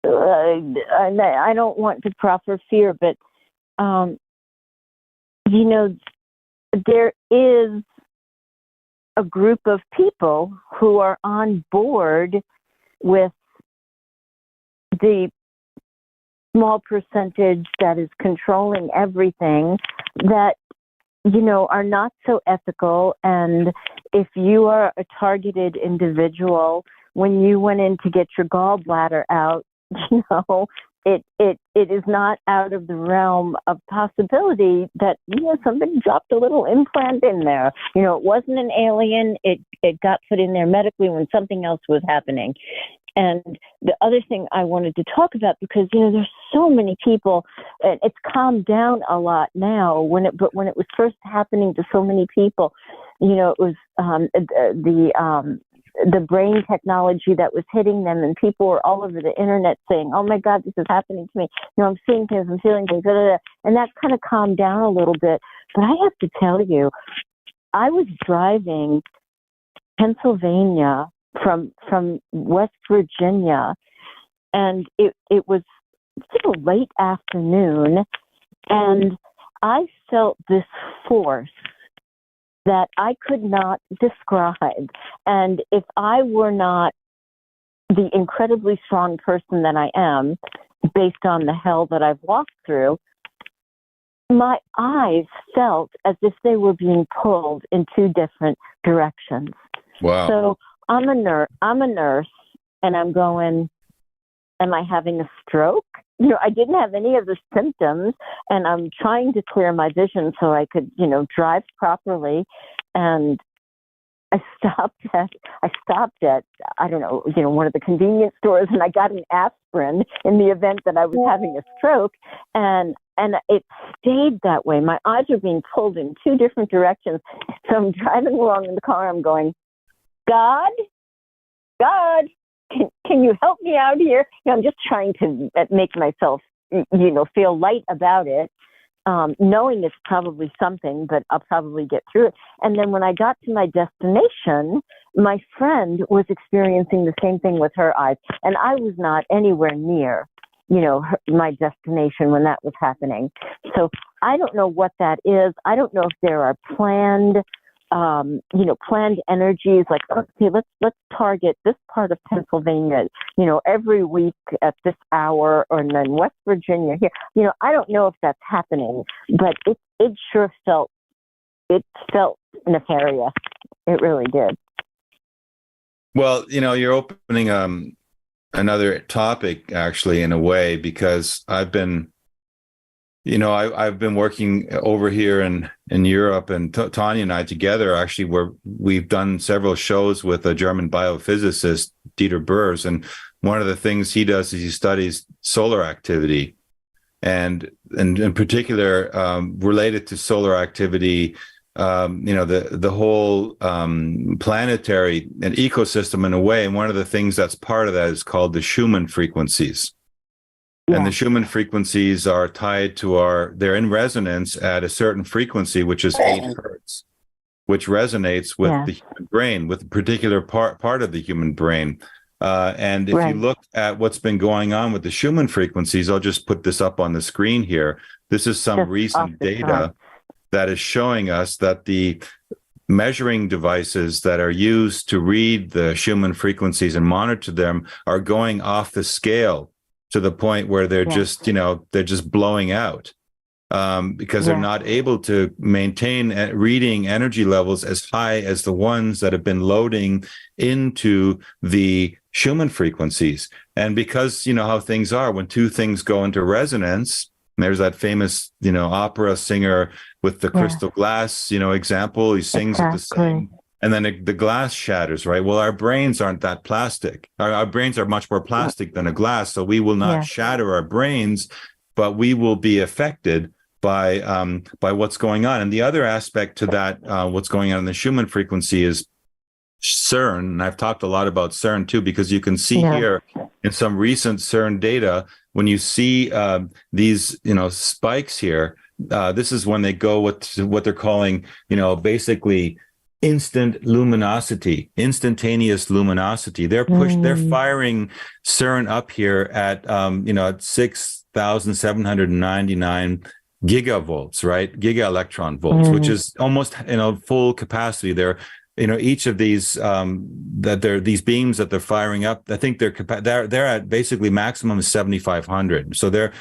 I don't want to proffer fear, but there is a group of people who are on board with the small percentage that is controlling everything that, are not so ethical. And if you are a targeted individual, when you went in to get your gallbladder out, it is not out of the realm of possibility that, somebody dropped a little implant in there. It wasn't an alien. It got put in there medically when something else was happening. And the other thing I wanted to talk about, because, there's so many people, and it's calmed down a lot now, but when it was first happening to so many people, it was the brain technology that was hitting them, and people were all over the internet saying, "Oh my God, this is happening to me. I'm seeing things, I'm feeling things," and that kind of calmed down a little bit. But I have to tell you, I was driving Pennsylvania from West Virginia, and it was still late afternoon, and I felt this force that I could not describe. And if I were not the incredibly strong person that I am, based on the hell that I've walked through, my eyes felt as if they were being pulled in two different directions. Wow. So I'm a nurse, and I'm going, am I having a stroke? I didn't have any of the symptoms, and I'm trying to clear my vision so I could, drive properly. And I stopped at, I don't know, one of the convenience stores, and I got an aspirin in the event that I was having a stroke. And it stayed that way. My eyes are being pulled in two different directions. So I'm driving along in the car. I'm going, God, can you help me out here? I'm just trying to make myself, feel light about it, knowing it's probably something, but I'll probably get through it. And then when I got to my destination, my friend was experiencing the same thing with her eyes, and I was not anywhere near, my destination when that was happening. So I don't know what that is. I don't know if there are planned energies, like, okay, let's target this part of Pennsylvania, every week at this hour, or then West Virginia here. I don't know if that's happening, but it sure felt nefarious. It really did. Well, you're opening another topic actually in a way, because I've been working over here in Europe, and Tanya and I together actually we've done several shows with a German biophysicist, Dieter Burs, and one of the things he does is he studies solar activity, and in particular related to solar activity, the whole planetary and ecosystem in a way. And one of the things that's part of that is called the Schumann frequencies. Yeah. And the Schumann frequencies are tied to they're in resonance at a certain frequency, which is 8 hertz, which resonates with the human brain, with a particular part of the human brain. And if you look at what's been going on with the Schumann frequencies, I'll just put this up on the screen here. This is some recent data that is showing us that the measuring devices that are used to read the Schumann frequencies and monitor them are going off the scale to the point where they're just, they're just blowing out because they're not able to maintain reading energy levels as high as the ones that have been loading into the Schumann frequencies. And because, how things are, when two things go into resonance, there's that famous, opera singer with the crystal glass, example, he sings at the same, and then the glass shatters, right? Well, our brains aren't that plastic. Our brains are much more plastic than a glass. So we will not shatter our brains, but we will be affected by what's going on. And the other aspect to that, what's going on in the Schumann frequency is CERN. And I've talked a lot about CERN too, because you can see here in some recent CERN data, when you see these, spikes here, this is when they go with what they're calling, basically instant luminosity, instantaneous luminosity. They're firing CERN up here at, at 6,799 gigavolts, right? Giga electron volts, which is almost, full capacity. They're, each of these these beams that they're firing up, I think they're at basically maximum 7,500. So they're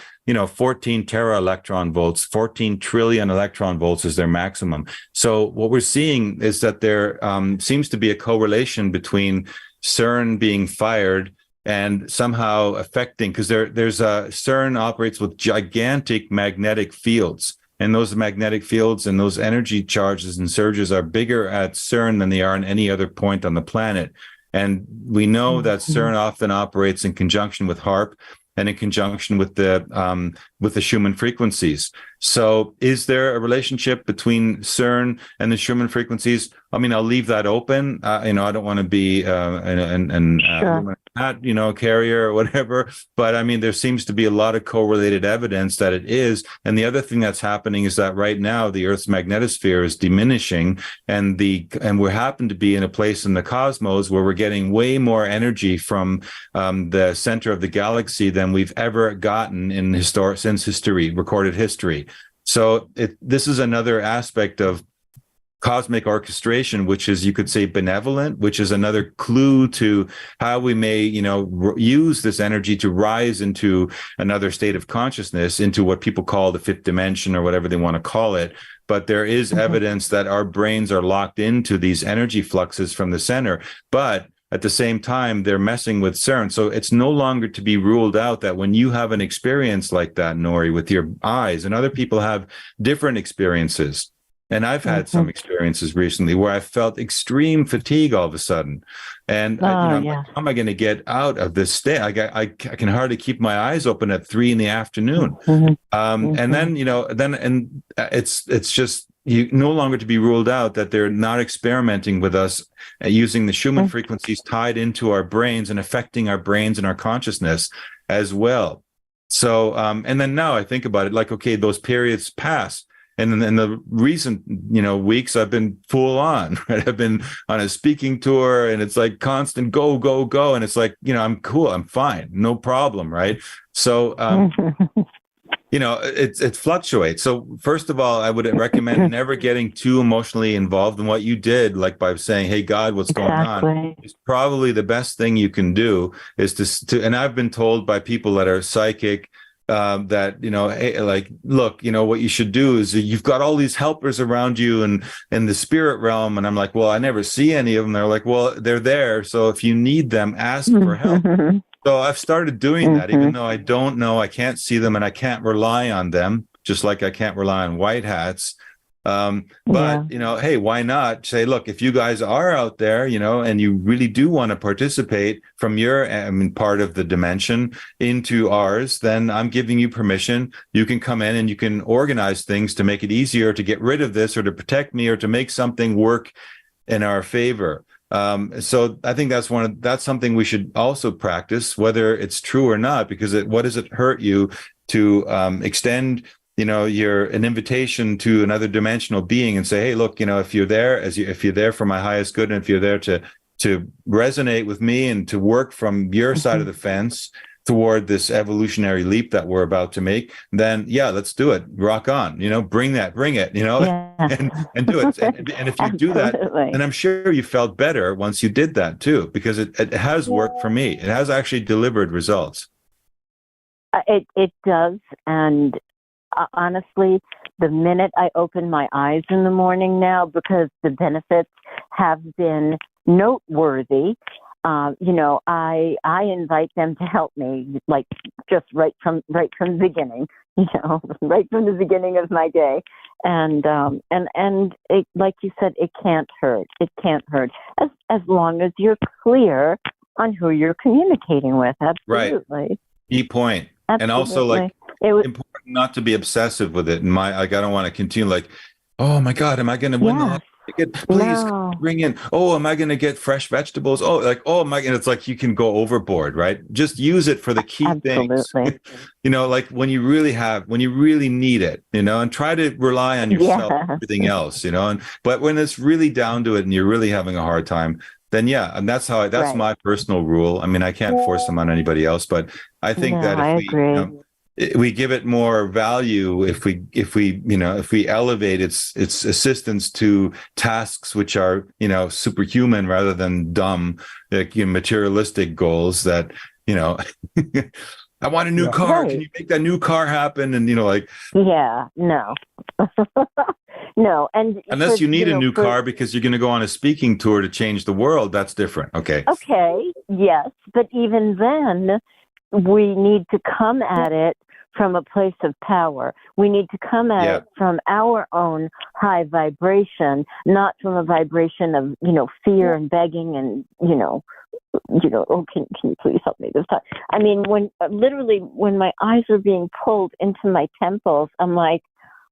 14 tera electron volts, 14 trillion electron volts is their maximum. So what we're seeing is that there seems to be a correlation between CERN being fired and somehow affecting, because CERN operates with gigantic magnetic fields. And those magnetic fields and those energy charges and surges are bigger at CERN than they are in any other point on the planet. And we know that CERN often operates in conjunction with HARP and in conjunction with the Schumann frequencies. So is there a relationship between CERN and the Schumann frequencies? I mean, I'll leave that open. I don't want to be carrier or whatever, but I mean, there seems to be a lot of correlated evidence that it is. And the other thing that's happening is that right now the Earth's magnetosphere is diminishing, and we happen to be in a place in the cosmos where we're getting way more energy from the center of the galaxy than we've ever gotten in recorded history. So this is another aspect of cosmic orchestration, which is, you could say, benevolent, which is another clue to how we may, use this energy to rise into another state of consciousness, into what people call the fifth dimension or whatever they want to call it. But there is evidence that our brains are locked into these energy fluxes from the center. But at the same time, they're messing with CERN. So it's no longer to be ruled out that when you have an experience like that, Nori, with your eyes, and other people have different experiences. And I've had some experiences recently where I felt extreme fatigue all of a sudden. And like, how am I going to get out of this state? I can hardly keep my eyes open at 3 p.m. And then, it's just no longer to be ruled out that they're not experimenting with us using the Schumann frequencies tied into our brains and affecting our brains and our consciousness as well. So, and then now I think about it, like, okay, those periods pass. And then in the recent, weeks, I've been full on, right? I've been on a speaking tour, and it's like constant go, go, go. And it's like, I'm cool. I'm fine. No problem. Right. So, it fluctuates. So first of all, I would recommend never getting too emotionally involved in what you did, like by saying, hey, God, what's going on? It's probably the best thing you can do is to, and I've been told by people that are psychic, that, hey, like, look, what you should do is you've got all these helpers around you and in the spirit realm. And I'm like, well, I never see any of them. They're like, well, they're there. So if you need them, ask for help. So I've started doing that, even though I don't know, I can't see them, and I can't rely on them, just like I can't rely on white hats. But hey, why not say, look, if you guys are out there, and you really do want to participate from your part of the dimension into ours, then I'm giving you permission. You can come in and you can organize things to make it easier to get rid of this, or to protect me, or to make something work in our favor. So I think that's something we should also practice, whether it's true or not, because what does it hurt you to extend you're an invitation to another dimensional being and say, hey, look, if you're there if you're there for my highest good, and if you're there to resonate with me and to work from your side of the fence toward this evolutionary leap that we're about to make, then let's do it. Rock on, bring it, and do it. And if you do that, and I'm sure you felt better once you did that too, because it has worked for me. It has actually delivered results. It does. And honestly, the minute I open my eyes in the morning now, because the benefits have been noteworthy, I invite them to help me, like just right from the beginning, right from the beginning of my day, and it, like you said, it can't hurt. It can't hurt as long as you're clear on who you're communicating with. Absolutely. Right. Key point. Absolutely. And also, like, important not to be obsessive with it. And I don't want to continue like, oh my God, am I going to win the lottery ticket? Please bring in. Oh, am I going to get fresh vegetables? Oh, like, oh my God. It's like you can go overboard, right? Just use it for the key things. Like when you really need it, and try to rely on yourself and everything else, but when it's really down to it and you're really having a hard time, then and that's my personal rule. I mean, I can't force them on anybody else, but I think that if we give it more value, if we elevate its assistance to tasks which are superhuman rather than dumb, like materialistic goals that I want a new car. Right. Can you make that new car happen? And no. No, and unless you need a new car because you're going to go on a speaking tour to change the world, that's different. Okay, yes, but even then, we need to come at it from a place of power. We need to come at it from our own high vibration, not from a vibration of fear and begging and oh, can you please help me this time? I mean, when my eyes were being pulled into my temples, I'm like,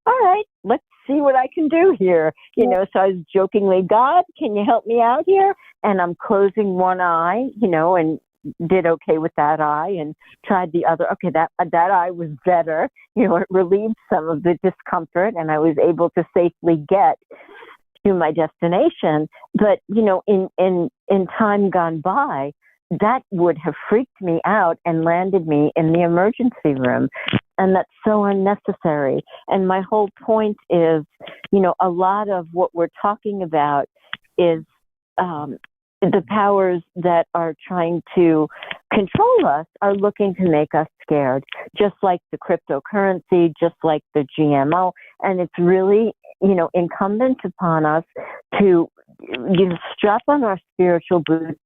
all right, let's see what I can do here. So I was jokingly, God, can you help me out here? And I'm closing one eye, and did okay with that eye and tried the other. Okay, that eye was better. It relieved some of the discomfort and I was able to safely get to my destination. But, in time gone by, that would have freaked me out and landed me in the emergency room. And that's so unnecessary. And my whole point is, a lot of what we're talking about is the powers that are trying to control us are looking to make us scared, just like the cryptocurrency, just like the GMO. And it's really, incumbent upon us to strap on our spiritual boots,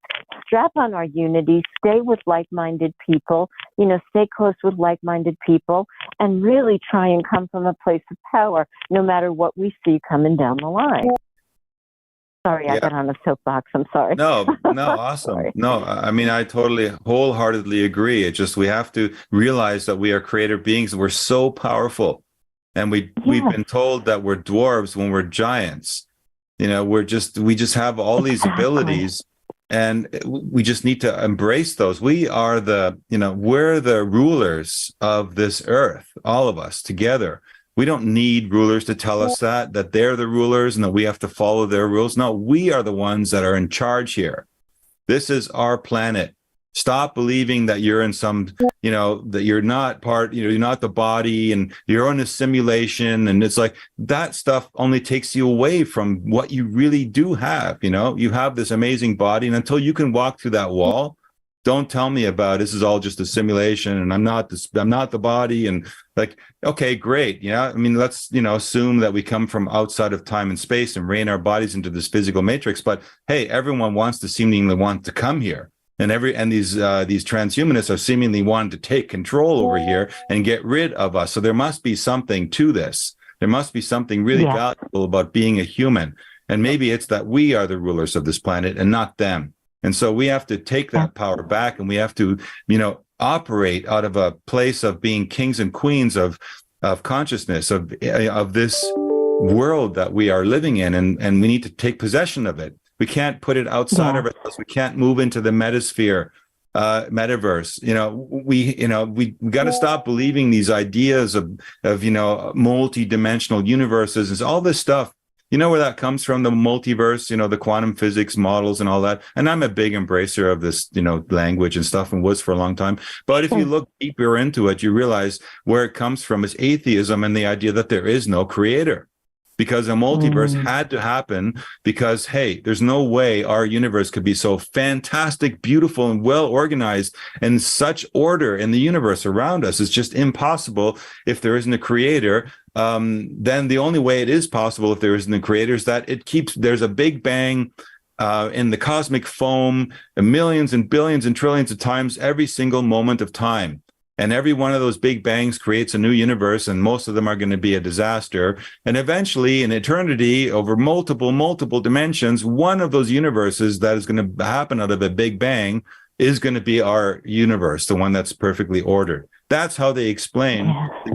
strap on our unity, stay with like-minded people, stay close with like-minded people, and really try and come from a place of power, no matter what we see coming down the line. Sorry, I got on a soapbox. I'm sorry. No, awesome. No, I mean, I totally, wholeheartedly agree. It's just we have to realize that we are creative beings and we're so powerful. And we've been told that we're dwarves when we're giants. We just have all these abilities, and we just need to embrace those. We are we're the rulers of this earth, all of us together. We don't need rulers to tell us that they're the rulers and that we have to follow their rules. No, we are the ones that are in charge here. This is our planet. Stop believing that you're in some, that you're not part, you're not the body and you're in a simulation. And it's like that stuff only takes you away from what you really do have. You have this amazing body. And until you can walk through that wall, Don't tell me about this is all just a simulation and I'm not the body. And like, okay, great. Yeah. I mean, let's, assume that we come from outside of time and space and rein our bodies into this physical matrix. But hey, everyone wants to seemingly want to come here. And these transhumanists are seemingly wanting to take control over here and get rid of us. So there must be something to this. There must be something really valuable about being a human. And maybe it's that we are the rulers of this planet and not them. And so we have to take that power back, and we have to, operate out of a place of being kings and queens of consciousness of this world that we are living in, and we need to take possession of it. We can't put it outside of ourselves. We can't move into the metasphere, metaverse. We got to stop believing these ideas of multi-dimensional universes and all this stuff. You know where that comes from, the multiverse, the quantum physics models and all that. And I'm a big embracer of this, language and stuff, and was for a long time. But if you look deeper into it, you realize where it comes from is atheism and the idea that there is no creator. Because a multiverse had to happen because, hey, there's no way our universe could be so fantastic, beautiful, and well organized, and such order in the universe around us is just impossible if there isn't a creator. Then the only way it is possible if there isn't a creator is that there's a big bang in the cosmic foam, millions and billions and trillions of times every single moment of time. And every one of those big bangs creates a new universe, and most of them are going to be a disaster. And eventually, in eternity, over multiple dimensions, one of those universes that is going to happen out of a big bang is going to be our universe, the one that's perfectly ordered. That's how they explain the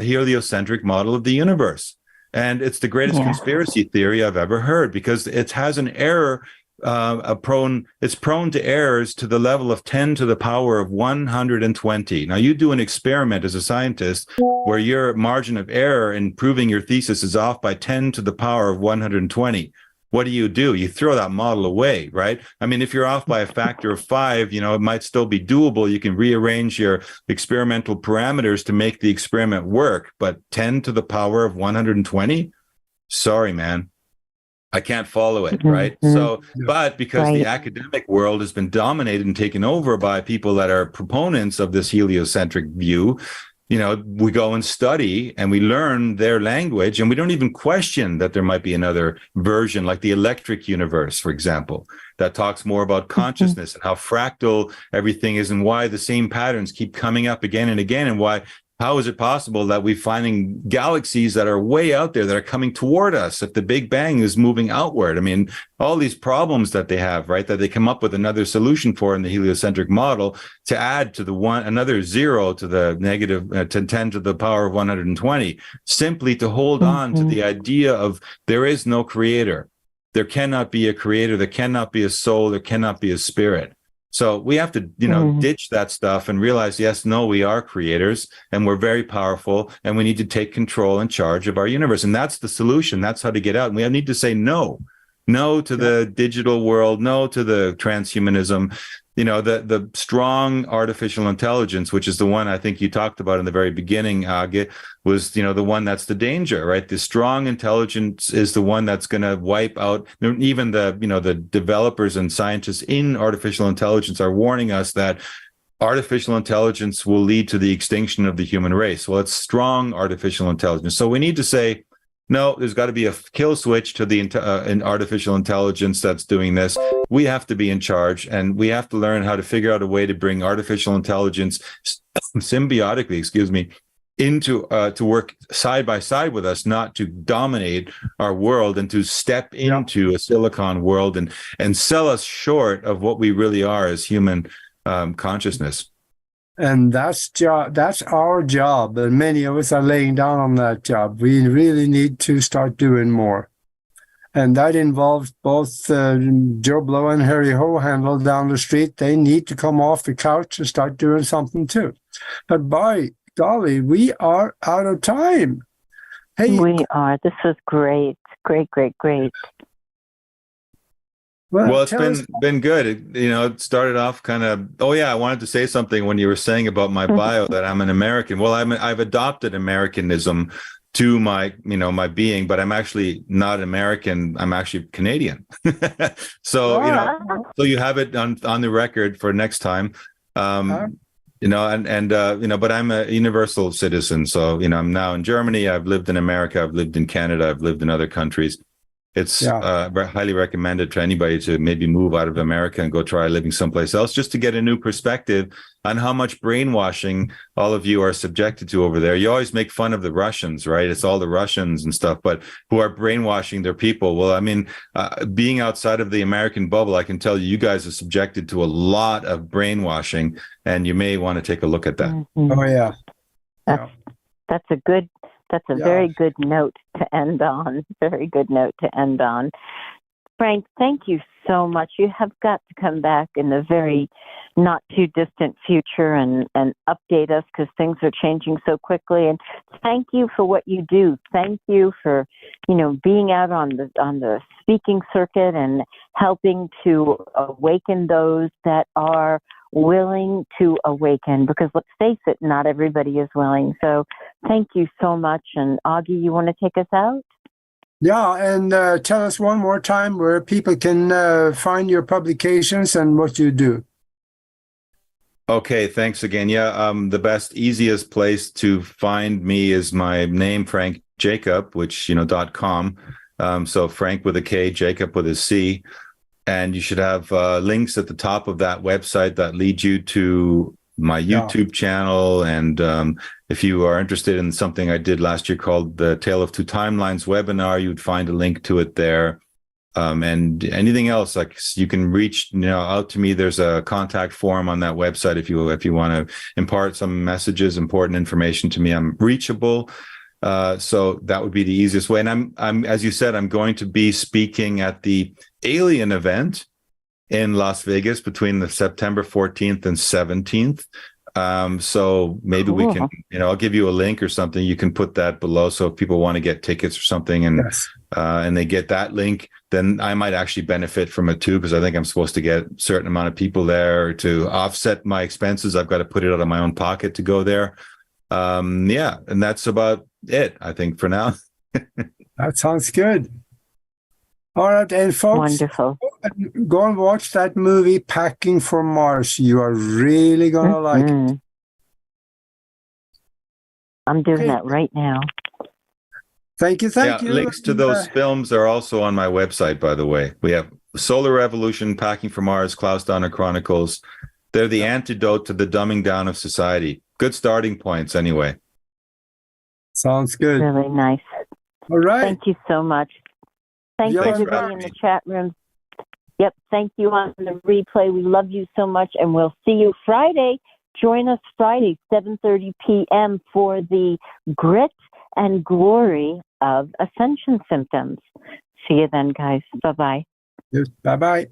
heliocentric model of the universe. And it's the greatest conspiracy theory I've ever heard, because it has an error. It's prone to errors to the level of 10 to the power of 120. Now, you do an experiment as a scientist where your margin of error in proving your thesis is off by 10 to the power of 120. What do? You throw that model away, right? I mean, if you're off by a factor of 5, it might still be doable. You can rearrange your experimental parameters to make the experiment work. But 10 to the power of 120? Sorry, man. I can't follow it, right? So, but because the academic world has been dominated and taken over by people that are proponents of this heliocentric view, we go and study and we learn their language, and we don't even question that there might be another version, like the electric universe, for example, that talks more about consciousness and how fractal everything is, and why the same patterns keep coming up again and again, and how is it possible that we're finding galaxies that are way out there that are coming toward us if the Big Bang is moving outward? I mean, all these problems that they have, right, that they come up with another solution for in the heliocentric model to add to another 0 to the negative to 10 to the power of 120, simply to hold on to the idea of there is no creator. There cannot be a creator. There cannot be a soul. There cannot be a spirit. So we have to, ditch that stuff and realize, yes, no, we are creators and we're very powerful, and we need to take control and charge of our universe. And that's the solution. That's how to get out. And we need to say no to the digital world, no to the transhumanism, the strong artificial intelligence, which is the one I think you talked about in the very beginning, Age, was, the one that's the danger, right? The strong intelligence is the one that's going to wipe out. Even the developers and scientists in artificial intelligence are warning us that artificial intelligence will lead to the extinction of the human race. Well, it's strong artificial intelligence. So we need to say, no, there's got to be a kill switch to the artificial intelligence that's doing this. We have to be in charge, and we have to learn how to figure out a way to bring artificial intelligence symbiotically, into to work side by side with us, not to dominate our world and to step into a silicon world and sell us short of what we really are as human consciousness. And that's our job, and many of us are laying down on that job. We really need to start doing more, and that involves both Joe Blow and Harry Hohandle down the street. They need to come off the couch and start doing something too. But by golly, we are out of time. Hey, we are. This is great. Great. Well, it's been good. It started off kind of, I wanted to say something when you were saying about my bio that I'm an American. Well, I've adopted Americanism to my, my being, but I'm actually not American. I'm actually Canadian. So, so you have it on the record for next time. But I'm a universal citizen. So, I'm now in Germany. I've lived in America. I've lived in Canada. I've lived in other countries. It's highly recommended to anybody to maybe move out of America and go try living someplace else, just to get a new perspective on how much brainwashing all of you are subjected to over there. You always make fun of the Russians, right? It's all the Russians and stuff, but who are brainwashing their people. Well, I mean, being outside of the American bubble, I can tell you, you guys are subjected to a lot of brainwashing, and you may want to take a look at that. Mm-hmm. Oh, yeah. That's a very good note to end on. Very good note to end on. Frank, thank you so much. You have got to come back in the very not too distant future and update us, because things are changing so quickly. And thank you for what you do. Thank you for, being out on the speaking circuit and helping to awaken those that are willing to awaken, because let's face it, not everybody is willing. So thank you so much. And Augie, you want to take us out? Yeah, and tell us one more time where people can find your publications and what you do. Okay, thanks again. Yeah, the best, easiest place to find me is my name, Frank Jacob, which, .com. So Frank with a K, Jacob with a C. And you should have links at the top of that website that lead you to my YouTube channel. And if you are interested in something I did last year called the Tale of Two Timelines webinar, you'd find a link to it there. And anything else, like you can reach out to me. There's a contact form on that website if you want to impart some messages, important information to me. I'm reachable. So that would be the easiest way. And I'm as you said, I'm going to be speaking at the Alien event in Las Vegas between the September 14th and 17th. So maybe we can, I'll give you a link or something. You can put that below. So if people want to get tickets or something and they get that link, then I might actually benefit from it too, because I think I'm supposed to get a certain amount of people there to offset my expenses. I've got to put it out of my own pocket to go there. And that's about it, I think, for now. That sounds good. All right, and folks, wonderful. Go and watch that movie, Packing for Mars. You are really going to like it. I'm doing that right now. Thank you. Links to those films are also on my website, by the way. We have Solar Revolution, Packing for Mars, Klaus Donner Chronicles. They're the antidote to the dumbing down of society. Good starting points, anyway. Sounds good. Really nice. All right. Thank you so much. Thank you, everybody in the chat room. Yep, thank you on the replay. We love you so much, and we'll see you Friday. Join us Friday, 7:30 p.m. for the grit and glory of ascension symptoms. See you then, guys. Bye-bye. Bye-bye.